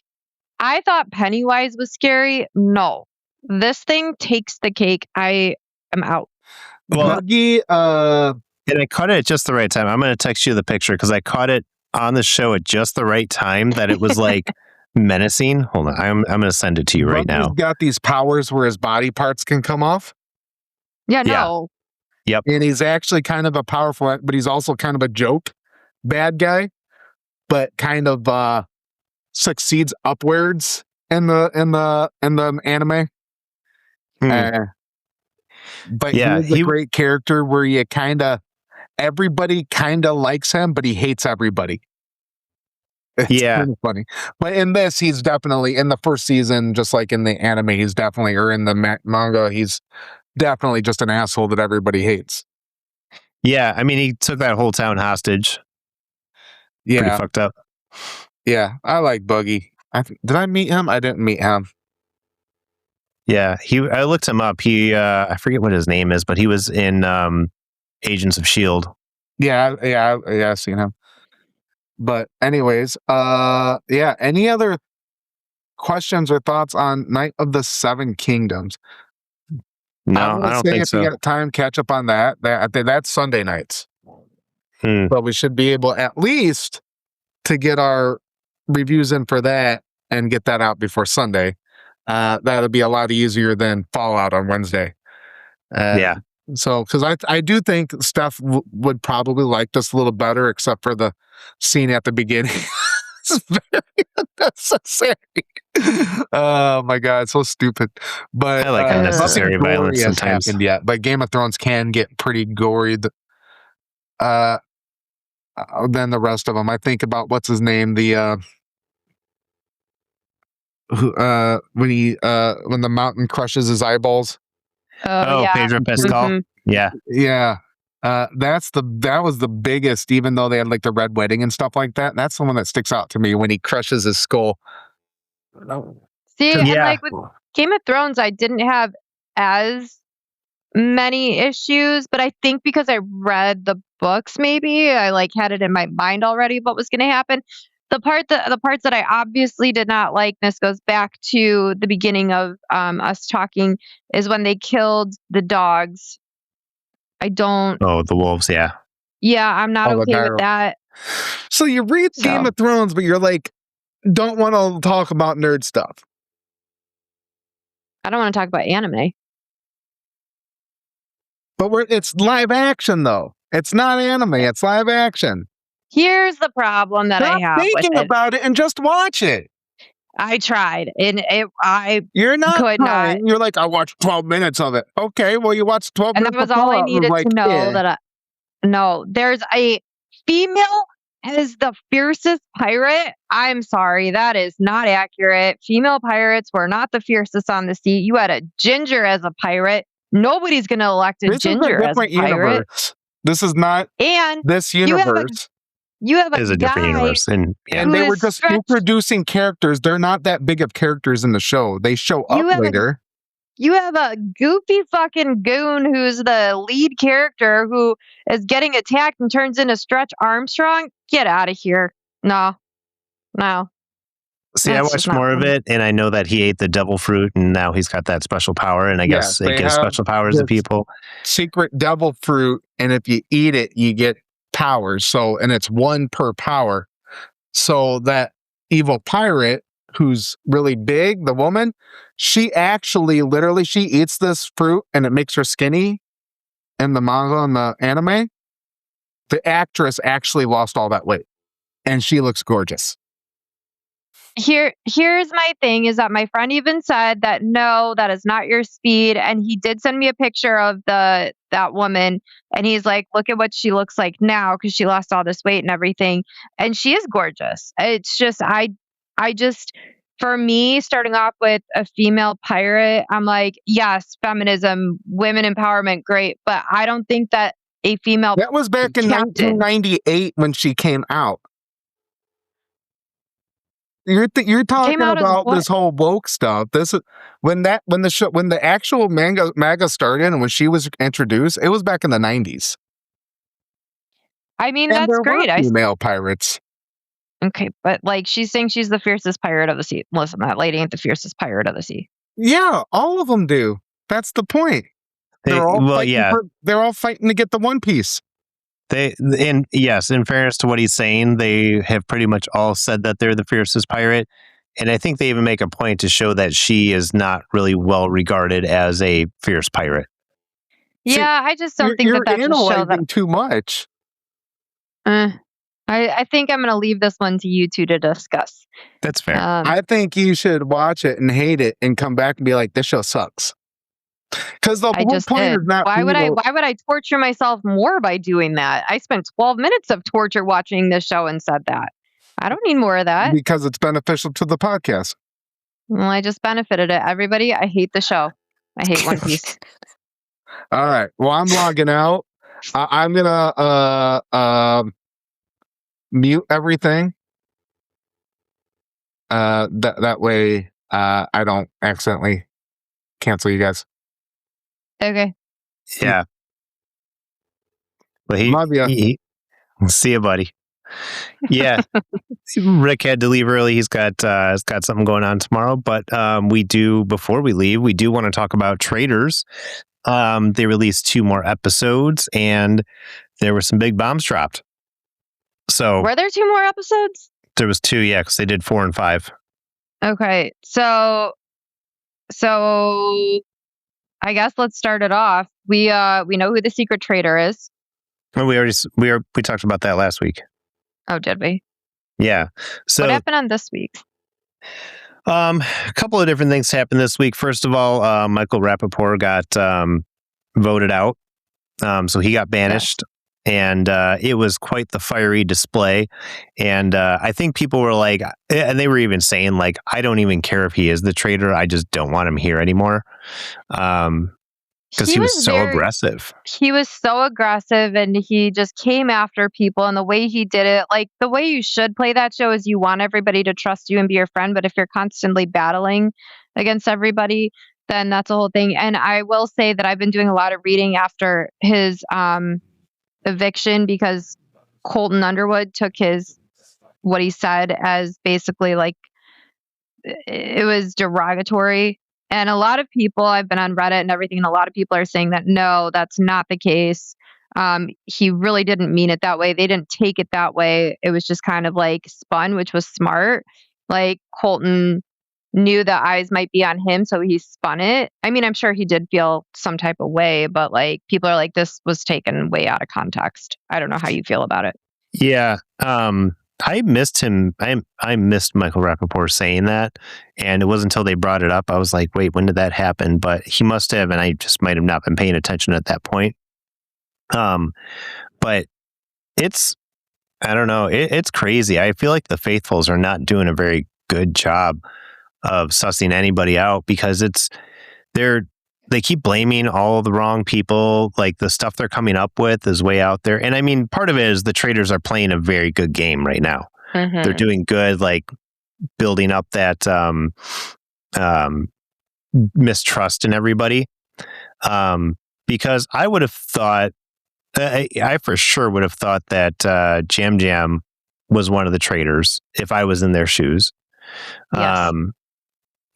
I thought Pennywise was scary. No, this thing takes the cake. I am out. Well, Buggy, and I caught it at just the right time. I'm going to text you the picture because I caught it on the show at just the right time that it was menacing. Hold on. I'm going to send it to you right now. He's got these powers where his body parts can come off. Yeah, no. Yep. And he's actually kind of a powerful, but he's also kind of a joke bad guy, but kind of succeeds upwards in the anime. But yeah, he's a great character where everybody kind of likes him, but he hates everybody. It's kind of funny. But in this, he's definitely, in the first season, just like in the anime, he's definitely, or in the manga, he's definitely just an asshole that everybody hates. Yeah, I mean, he took that whole town hostage. Yeah. Pretty fucked up. Yeah, I like Buggy. Did I meet him? I didn't meet him. Yeah, I looked him up. I forget what his name is, but he was in Agents of S.H.I.E.L.D. Yeah, I've seen him. But anyways, yeah, any other questions or thoughts on Night of the Seven Kingdoms? No, I don't think so. If you got time, catch up on that. I think that's Sunday nights. But we should be able at least to get our reviews in for that and get that out before Sunday. That'll be a lot easier than Fallout on Wednesday. Yeah. So, because I do think Stef would probably like this a little better, except for the scene at the beginning. It's very unnecessary. Oh my god, so stupid. But I like unnecessary violence sometimes. Happened yet, but Game of Thrones can get pretty gory. Than the rest of them. I think about what's his name, the when the mountain crushes his eyeballs. Oh, yeah. Pedro Pascal. Mhm. Yeah. Yeah. That was the biggest, even though they had like the red wedding and stuff like that. That's the one that sticks out to me when he crushes his skull. See, Yeah. and like with Game of Thrones, I didn't have as many issues, but I think because I read the books, maybe I like had it in my mind already what was going to happen. The parts that I obviously did not like, this goes back to the beginning of us talking, is when they killed the dogs. I don't. Oh, the wolves. Yeah. Yeah, I'm not okay with that. So you read Game of Thrones, but you're like, don't want to talk about nerd stuff. I don't want to talk about anime. But it's live action, though. It's not anime. It's live action. Here's the problem that I have with thinking it. about it and just watch it. I tried, and You're not could trying. not. You're like, I watched 12 minutes of it. Okay, well, you watched 12 And minutes. that was all I needed to know. No, there's a female as the fiercest pirate. I'm sorry, that is not accurate. Female pirates were not the fiercest on the sea. You had a ginger as a pirate. Nobody's going to elect a ginger as a pirate. Universe. This is not this universe. You have It is a different universe. And they were just introducing characters. They're not that big of characters in the show. They show up later. You have a goofy fucking goon who's the lead character who is getting attacked and turns into Stretch Armstrong. Get out of here. No. See, I watched more of it, and I know that he ate the devil fruit, and now he's got that special power, and I guess it gives special powers to people. Secret devil fruit, and if you eat it, you get powers. So, and it's one per power. So that evil pirate who's really big, the woman, she actually literally she eats this fruit and it makes her skinny in the manga and the anime. The actress actually lost all that weight and she looks gorgeous. Here's my thing is that my friend even said that no, that is not your speed, and he did send me a picture of that woman, and he's like, look at what she looks like now because she lost all this weight and everything, and she is gorgeous. It's just I just, for me, starting off with a female pirate, I'm like, yes, feminism, women empowerment, great, but I don't think that a female that was back in 1998 when she came out. You're talking about this whole woke stuff. This is when the actual manga started and when she was introduced, it was back in the 90s. I mean, and that's great. Female pirates. Okay, but like she's saying she's the fiercest pirate of the sea. Listen, that lady ain't the fiercest pirate of the sea. Yeah, all of them do. That's the point. They're all fighting to get the One Piece. In fairness to what he's saying, they have pretty much all said that they're the fiercest pirate. And I think they even make a point to show that she is not really well regarded as a fierce pirate. Yeah, I just don't think that's analyzing too much. I think I'm going to leave this one to you two to discuss. That's fair. I think you should watch it and hate it and come back and be like, this show sucks. Because the whole point is not. Why would I torture myself more by doing that? I spent 12 minutes of torture watching this show and said that. I don't need more of that. Because it's beneficial to the podcast. Well, I just benefited it. Everybody, I hate the show. I hate One Piece. All right. Well, I'm logging out. I'm gonna mute everything. That way I don't accidentally cancel you guys. Okay. Yeah. Well, love you. See you, buddy. Yeah. Rick had to leave early. He's got something going on tomorrow. But before we leave, we do want to talk about Traitors. They released 2 more episodes, and there were some big bombs dropped. So were there 2 more episodes? There was 2, yeah, because they did 4 and 5. Okay, so I guess let's start it off. We know who the secret traitor is. Oh, we talked about that last week. Oh, did we? Yeah. So what happened on this week? A couple of different things happened this week. First of all, Michael Rappaport got voted out, so he got banished. and it was quite the fiery display. And I think people were like, and they were even saying like, I don't even care if he is the traitor. I just don't want him here anymore. Because he was so aggressive. He was so aggressive, and he just came after people. And the way he did it, like the way you should play that show is you want everybody to trust you and be your friend. But if you're constantly battling against everybody, then that's a whole thing. And I will say that I've been doing a lot of reading after his eviction, because Colton Underwood took what he said as basically like it was derogatory. And a lot of people, I've been on Reddit and everything, and a lot of people are saying that no, that's not the case. He really didn't mean it that way. They didn't take it that way. It was just kind of like spun, which was smart. Like Colton knew the eyes might be on him, so he spun it. I mean, I'm sure he did feel some type of way, but like people are like, this was taken way out of context. I don't know how you feel about it. Yeah. I missed him. I missed Michael Rappaport saying that. And it wasn't until they brought it up, I was like, wait, when did that happen? But he must have, and I just might have not been paying attention at that point. But I don't know. It's crazy. I feel like the Faithfuls are not doing a very good job of sussing anybody out, because they keep blaming all the wrong people. Like the stuff they're coming up with is way out there. And I mean, part of it is the Traitors are playing a very good game right now. Mm-hmm. They're doing good, like building up that mistrust in everybody. Because I would have thought, I for sure would have thought that Jam Jam was one of the Traitors if I was in their shoes. Yes.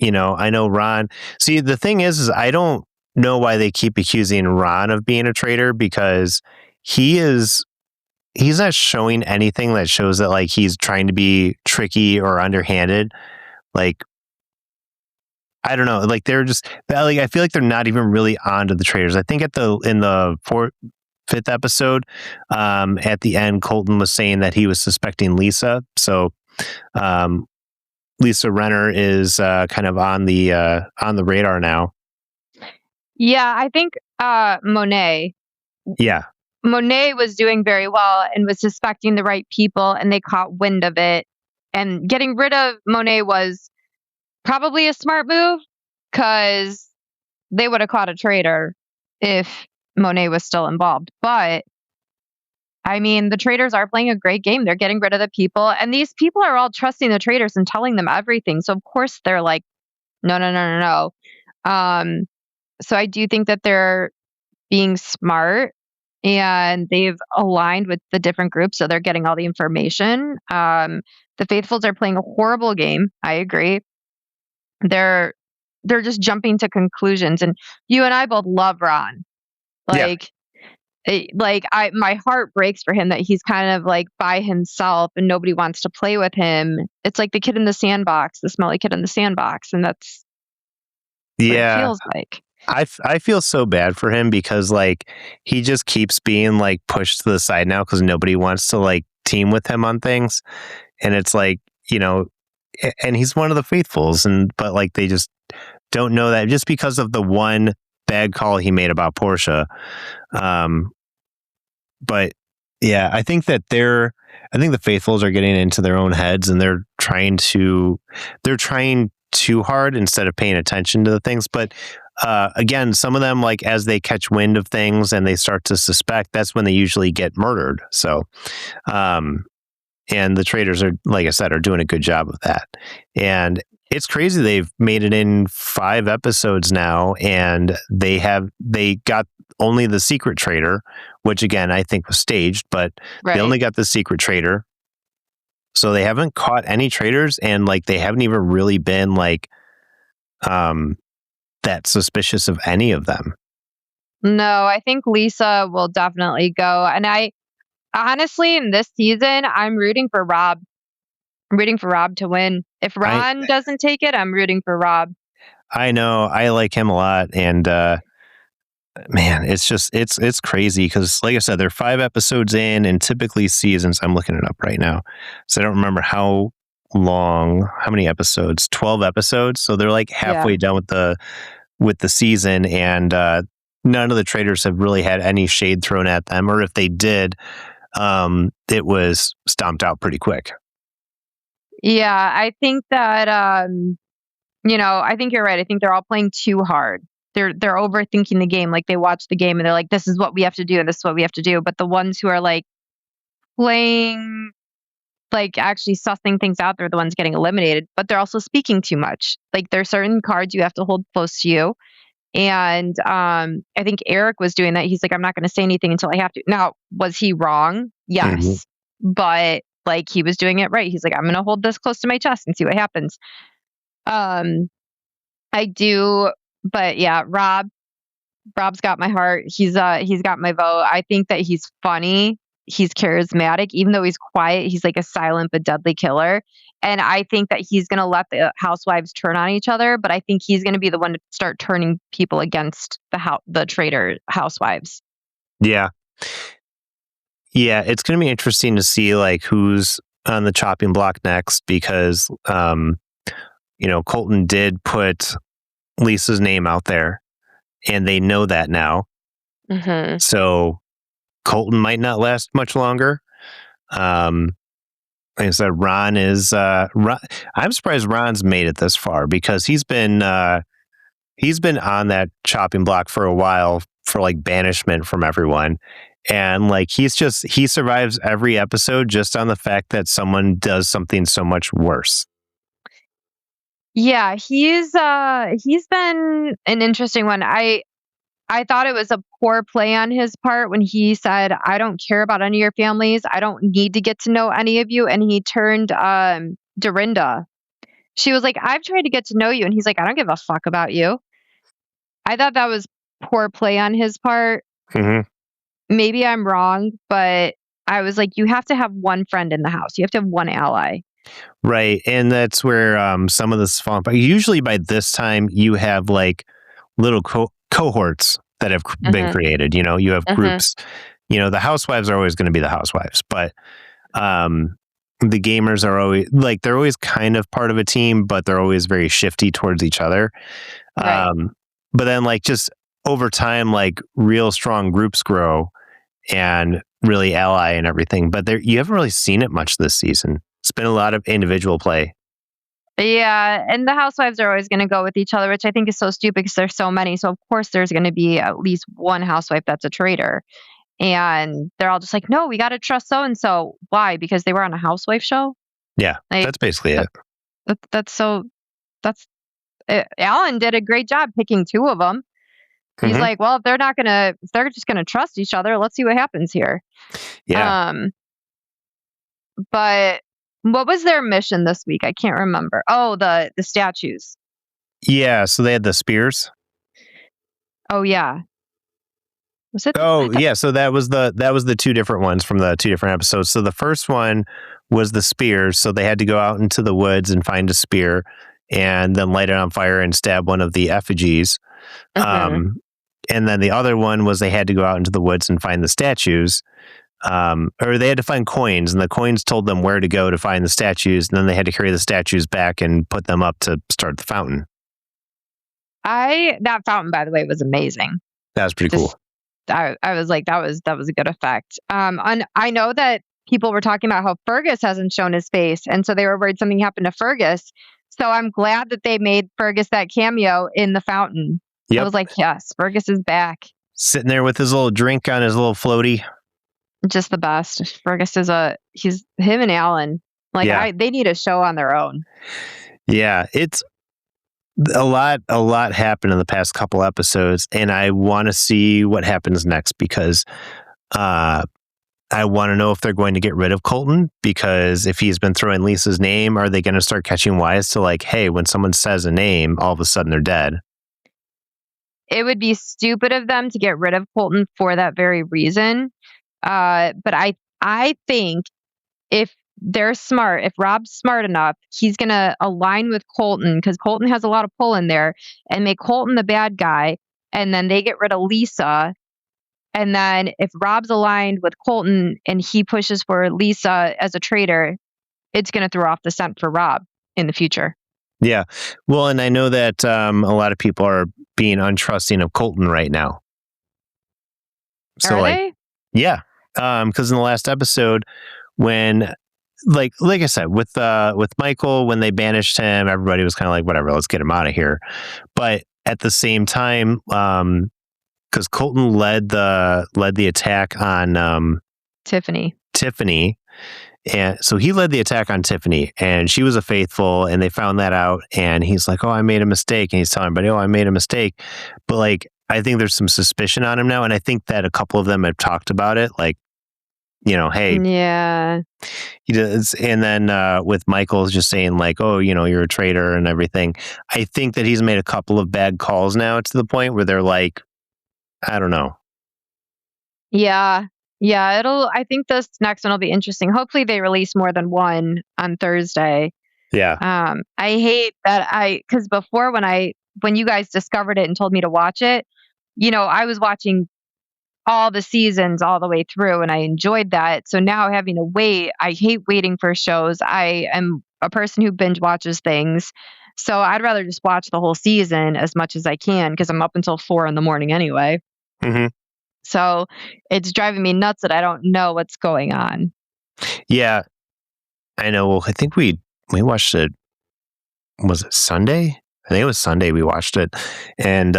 I know Ron. See, the thing is I don't know why they keep accusing Ron of being a traitor, because he's not showing anything that shows that like he's trying to be tricky or underhanded. Like, I don't know. Like they're just like, I feel like they're not even really onto the Traitors. I think in the fifth episode, at the end, Colton was saying that he was suspecting Lisa. So, Lisa Renner is kind of on the radar now. Yeah, I think Monet. Yeah. Monet was doing very well and was suspecting the right people, and they caught wind of it. And getting rid of Monet was probably a smart move, because they would have caught a traitor if Monet was still involved. But I mean, the Traitors are playing a great game. They're getting rid of the people, and these people are all trusting the Traitors and telling them everything. So of course they're like, no. So I do think that they're being smart, and they've aligned with the different groups, so they're getting all the information. The Faithfuls are playing a horrible game. I agree. They're just jumping to conclusions, and you and I both love Ron. Like. Yeah. My heart breaks for him that he's kind of like by himself and nobody wants to play with him. It's like the kid in the sandbox, the smelly kid in the sandbox, and that's what it feels like. I feel so bad for him, because like he just keeps being like pushed to the side now because nobody wants to like team with him on things, and it's like, and he's one of the Faithfuls, but like they just don't know that just because of the one bad call he made about Portia. But yeah, I think the Faithfuls are getting into their own heads, and they're trying too hard instead of paying attention to the things. But again, some of them, like as they catch wind of things and they start to suspect, that's when they usually get murdered. So, and the Traitors are, like I said, are doing a good job of that. And it's crazy. They've made it in 5 episodes now, and they got only the secret traitor, which again, I think was staged, but right. They only got the secret traitor. So they haven't caught any traitors, and like, they haven't even really been like, that suspicious of any of them. No, I think Lisa will definitely go. And I honestly, in this season, I'm rooting for Rob. I'm rooting for Rob to win. If Ron doesn't take it, I'm rooting for Rob. I know. I like him a lot. And man, it's crazy because, like I said, they're 5 episodes in, and typically seasons, I'm looking it up right now, so I don't remember how many episodes, 12 episodes. So they're like halfway done with the season. And none of the traitors have really had any shade thrown at them, or if they did, it was stomped out pretty quick. Yeah, I think that I think you're right. I think they're all playing too hard. They're overthinking the game. Like they watch the game and they're like, this is what we have to do and this is what we have to do. But the ones who are like playing, like actually sussing things out, they're the ones getting eliminated. But they're also speaking too much. Like there's certain cards you have to hold close to you. And I think Eric was doing that. He's like, I'm not going to say anything until I have to. Now, was he wrong? Yes. But like he was doing it right. He's like, I'm going to hold this close to my chest and see what happens. I do, but yeah, Rob's got my heart. He's got my vote. I think that he's funny. He's charismatic, even though he's quiet. He's like a silent but deadly killer. And I think that he's going to let the housewives turn on each other, but I think he's going to be the one to start turning people against the traitor housewives. Yeah. Yeah, it's going to be interesting to see like who's on the chopping block next because Colton did put Lisa's name out there and they know that now. Mm-hmm. So Colton might not last much longer. Like I said, Ron is. I'm surprised Ron's made it this far because he's been on that chopping block for a while for like banishment from everyone, and like he survives every episode just on the fact that someone does something so much worse. Yeah, he's been an interesting one. I thought it was a poor play on his part when he said, I don't care about any of your families. I don't need to get to know any of you. And he turned Dorinda. She was like, I've tried to get to know you. And he's like, I don't give a fuck about you. I thought that was poor play on his part. Mm-hmm. Maybe I'm wrong, but I was like, you have to have one friend in the house. You have to have one ally. Right. And that's where some of this is falling apart. Usually by this time, you have like little cohorts that have been created. You have groups. The housewives are always going to be the housewives, but the gamers are always like, they're always kind of part of a team, but they're always very shifty towards each other. Right. But then like just over time, like real strong groups grow and really ally and everything. But you haven't really seen it much this season. It's been a lot of individual play. Yeah, and the housewives are always going to go with each other, which I think is so stupid because there's so many. So of course there's going to be at least one housewife that's a traitor. And they're all just like, no, we got to trust so-and-so. Why? Because they were on a housewife show? Yeah, like, that's basically it. Alan did a great job picking two of them. He's like, well, if they're just going to trust each other, let's see what happens here. Yeah. But what was their mission this week? I can't remember. Oh, the statues. Yeah, so they had the spears. Oh yeah. Was it? Oh yeah, so that was the two different ones from the two different episodes. So the first one was the spears, so they had to go out into the woods and find a spear and then light it on fire and stab one of the effigies. And then the other one was they had to go out into the woods and find the statues. Or they had to find coins, and the coins told them where to go to find the statues, and then they had to carry the statues back and put them up to start the fountain. That fountain, by the way, was amazing. That was pretty cool. I was like, that was a good effect. And I know that people were talking about how Fergus hasn't shown his face, and so they were worried something happened to Fergus. So I'm glad that they made Fergus that cameo in the fountain. Yep. I was like, yes, Fergus is back. Sitting there with his little drink on his little floaty. Just the best. Fergus is he's him and Alan. Like they need a show on their own. Yeah, it's a lot happened in the past couple episodes, and I want to see what happens next because I want to know if they're going to get rid of Colton, because if he's been throwing Lisa's name, are they going to start catching wise to like, hey, when someone says a name, all of a sudden they're dead? It would be stupid of them to get rid of Colton for that very reason. But I think if they're smart, if Rob's smart enough, he's going to align with Colton because Colton has a lot of pull in there and make Colton the bad guy. And then they get rid of Lisa. And then if Rob's aligned with Colton and he pushes for Lisa as a traitor, it's going to throw off the scent for Rob in the future. Yeah. Well, and I know that a lot of people are being untrusting of Colton right now. So Are like, they? yeah, because in the last episode, when like I said with Michael, when they banished him, everybody was kind of like, whatever, let's get him out of here. But at the same time, because Colton led the attack on Tiffany. And so he led the attack on Tiffany, and she was a faithful, and they found that out. And he's like, "Oh, I made a mistake," and he's telling everybody, "Oh, I made a mistake." But like, I think there's some suspicion on him now, and I think that a couple of them have talked about it, like, hey, Yeah. he does. And then with Michael's just saying like, "Oh, you're a traitor" and everything. I think that he's made a couple of bad calls now to the point where they're like, I don't know. Yeah. Yeah, I think this next one will be interesting. Hopefully they release more than one on Thursday. Yeah. I hate that because before when you guys discovered it and told me to watch it, I was watching all the seasons all the way through and I enjoyed that. So now having to wait, I hate waiting for shows. I am a person who binge watches things. So I'd rather just watch the whole season as much as I can because I'm up until 4 a.m. anyway. Mm-hmm. So it's driving me nuts that I don't know what's going on. Yeah, I know. Well, I think we watched it. Was it Sunday? I think it was Sunday we watched it, and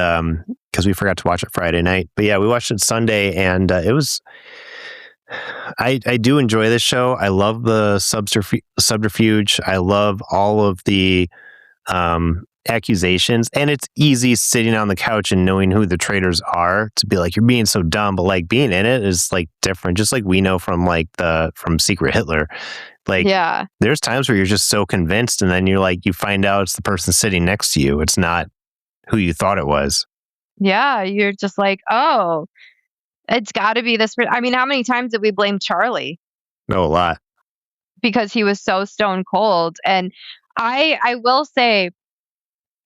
because we forgot to watch it Friday night. But yeah, we watched it Sunday, and it was. I do enjoy this show. I love the subterfuge. I love all of the accusations, and it's easy sitting on the couch and knowing who the traitors are to be like, you're being so dumb, but like being in it is like different, just like we know from Secret Hitler. Like, yeah, there's times where you're just so convinced and then you're like, you find out it's the person sitting next to you, it's not who you thought it was. Yeah, you're just like, oh, it's got to be this. I mean, how many times did we blame Charlie? No, a lot, because he was so stone cold. And I will say,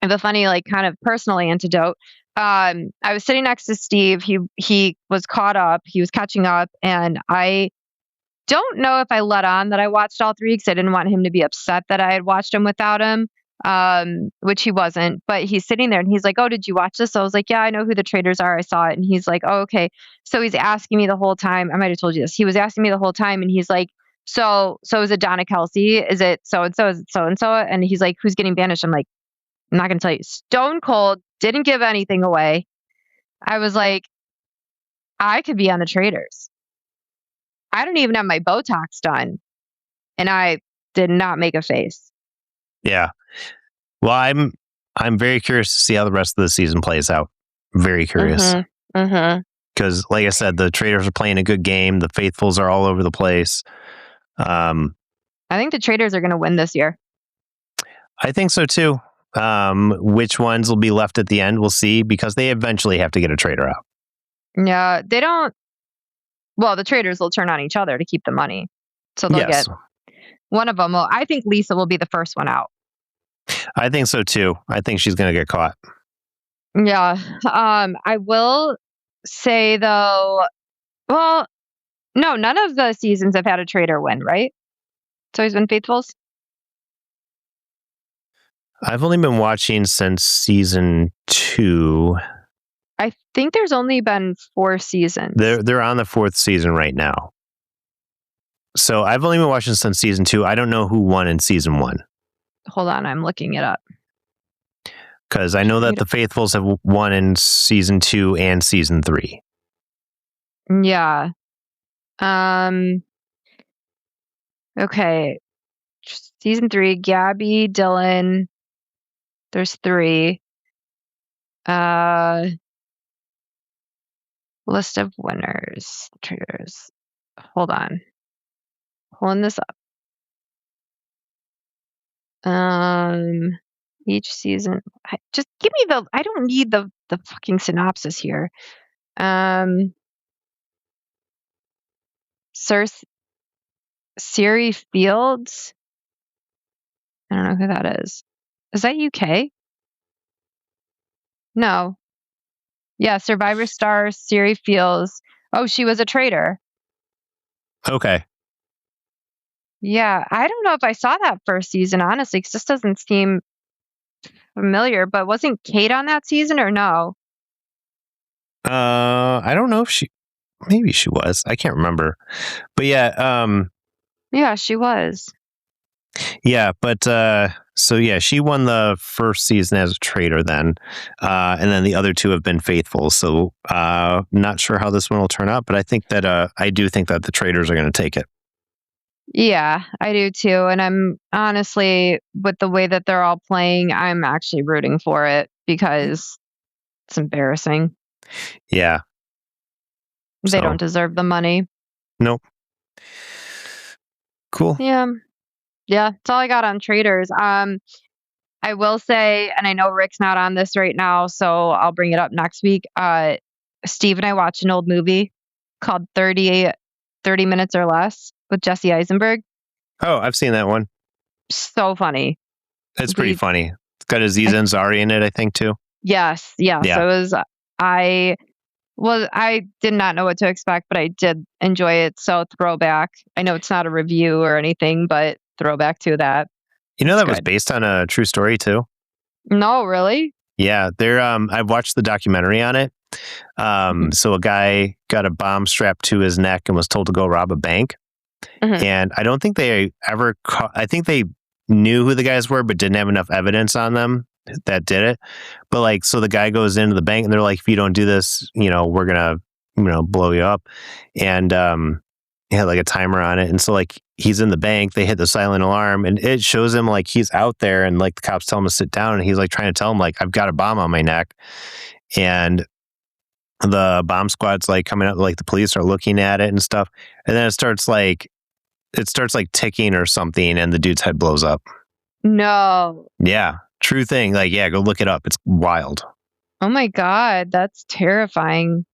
I have a funny, like, kind of personal antidote. I was sitting next to Steve. He was caught up. He was catching up, and I don't know if I let on that I watched all 3 because I didn't want him to be upset that I had watched him without him, which he wasn't. But he's sitting there, and he's like, "Oh, did you watch this?" So I was like, "Yeah, I know who the traitors are. I saw it." And he's like, "Oh, okay." So he's asking me the whole time. I might have told you this. He was asking me the whole time, and he's like, "So is it Donna Kelsey? Is it so and so? Is it so and so?" And he's like, "Who's getting banished?" I'm like, I'm not going to tell you. Stone cold, didn't give anything away. I was like, I could be on the Traitors. I don't even have my Botox done. And I did not make a face. Yeah. Well, I'm very curious to see how the rest of the season plays out. Very curious. Because, like I said, the Traitors are playing a good game. The Faithfuls are all over the place. I think the Traitors are going to win this year. I think so, too. Which ones will be left at the end, we'll see, because they eventually have to get a traitor out. Yeah, they don't. Well, the Traitors will turn on each other to keep the money. So they'll get one of them. I think Lisa will be the first one out. I think so, too. I think she's going to get caught. Yeah. I will say, though, well, no, none of the seasons have had a traitor win, right? It's always been Faithfuls. I've only been watching since season 2. I think there's only been 4 seasons. They're on the 4th season right now. So I've only been watching since season 2. I don't know who won in season 1. Hold on, I'm looking it up. Because I know that the Faithfuls have won in season 2 and season 3. Yeah. Okay. Season 3, Gabby, Dylan. There's 3. List of winners. Traitors. Hold on. Pulling this up. Each season. Just give me I don't need the fucking synopsis here. Siri Fields. I don't know who that is. Is that UK? No. Yeah, Survivor star Siri Fields. Oh, she was a traitor. Okay. Yeah, I don't know if I saw that first season, honestly, because this doesn't seem familiar. But wasn't Kate on that season or no? I don't know if she. maybe she was. I can't remember. But yeah, Yeah, she was. yeah, but so yeah, she won the first season as a traitor then. And then the other two have been faithful. So not sure how this one will turn out, but I think that I do think that the traitors are going to take it. Yeah, I do too. And I'm honestly, with the way that they're all playing, I'm actually rooting for it because it's embarrassing. Yeah. They don't deserve the money. Nope. Cool. Yeah. Yeah, that's all I got on Traitors. I will say, and I know Rick's not on this right now, so I'll bring it up next week. Steve and I watched an old movie called 30 Minutes or Less with Jesse Eisenberg. Oh, I've seen that one. So funny. It's pretty funny. It's got Aziz Ansari in it, I think, too. Yes. Yeah. So it was, I did not know what to expect, but I did enjoy it. So throwback. I know it's not a review or anything, but throwback to that. You know, that was based on a true story too. No, really? Yeah. I watched the documentary on it. So a guy got a bomb strapped to his neck and was told to go rob a bank. And I don't think they ever I think they knew who the guys were, but didn't have enough evidence on them that did it. But like, so the guy goes into the bank and they're like, if you don't do this, we're going to, blow you up. And he had like a timer on it. And so like, he's in the bank, they hit the silent alarm and it shows him like he's out there and like the cops tell him to sit down and he's like trying to tell him like, I've got a bomb on my neck. And the bomb squad's like coming out, like the police are looking at it and stuff. And then it starts like ticking or something and the dude's head blows up. No. Yeah. True thing. Like, yeah, go look it up. It's wild. Oh my God. That's terrifying.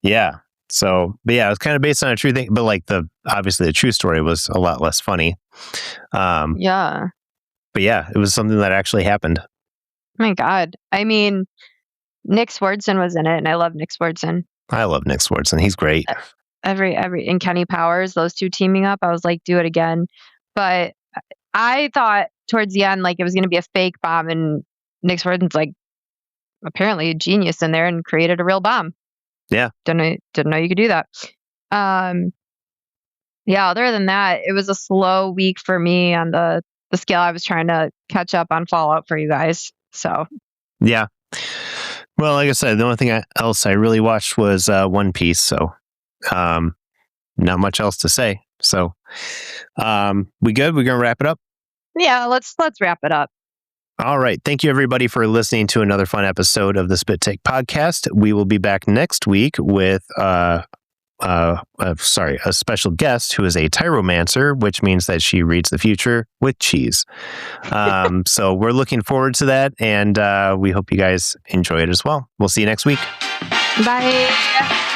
Yeah. So, but yeah, it was kind of based on a true thing, but like obviously the true story was a lot less funny. Yeah. But yeah, it was something that actually happened. Oh my God. I mean, Nick Swardson was in it and I love Nick Swardson. I love Nick Swardson. He's great. And Kenny Powers, those two teaming up, I was like, do it again. But I thought towards the end, like it was going to be a fake bomb and Nick Swardson's like apparently a genius in there and created a real bomb. Yeah. Didn't know you could do that. Yeah, other than that, it was a slow week for me on the scale. I was trying to catch up on Fallout for you guys. So yeah. Well, like I said, the only thing else I really watched was One Piece. So not much else to say. So we good? We're gonna wrap it up? Yeah, let's wrap it up. All right. Thank you, everybody, for listening to another fun episode of the Spit Take Podcast. We will be back next week with a special guest who is a tyromancer, which means that she reads the future with cheese. So we're looking forward to that, and we hope you guys enjoy it as well. We'll see you next week. Bye.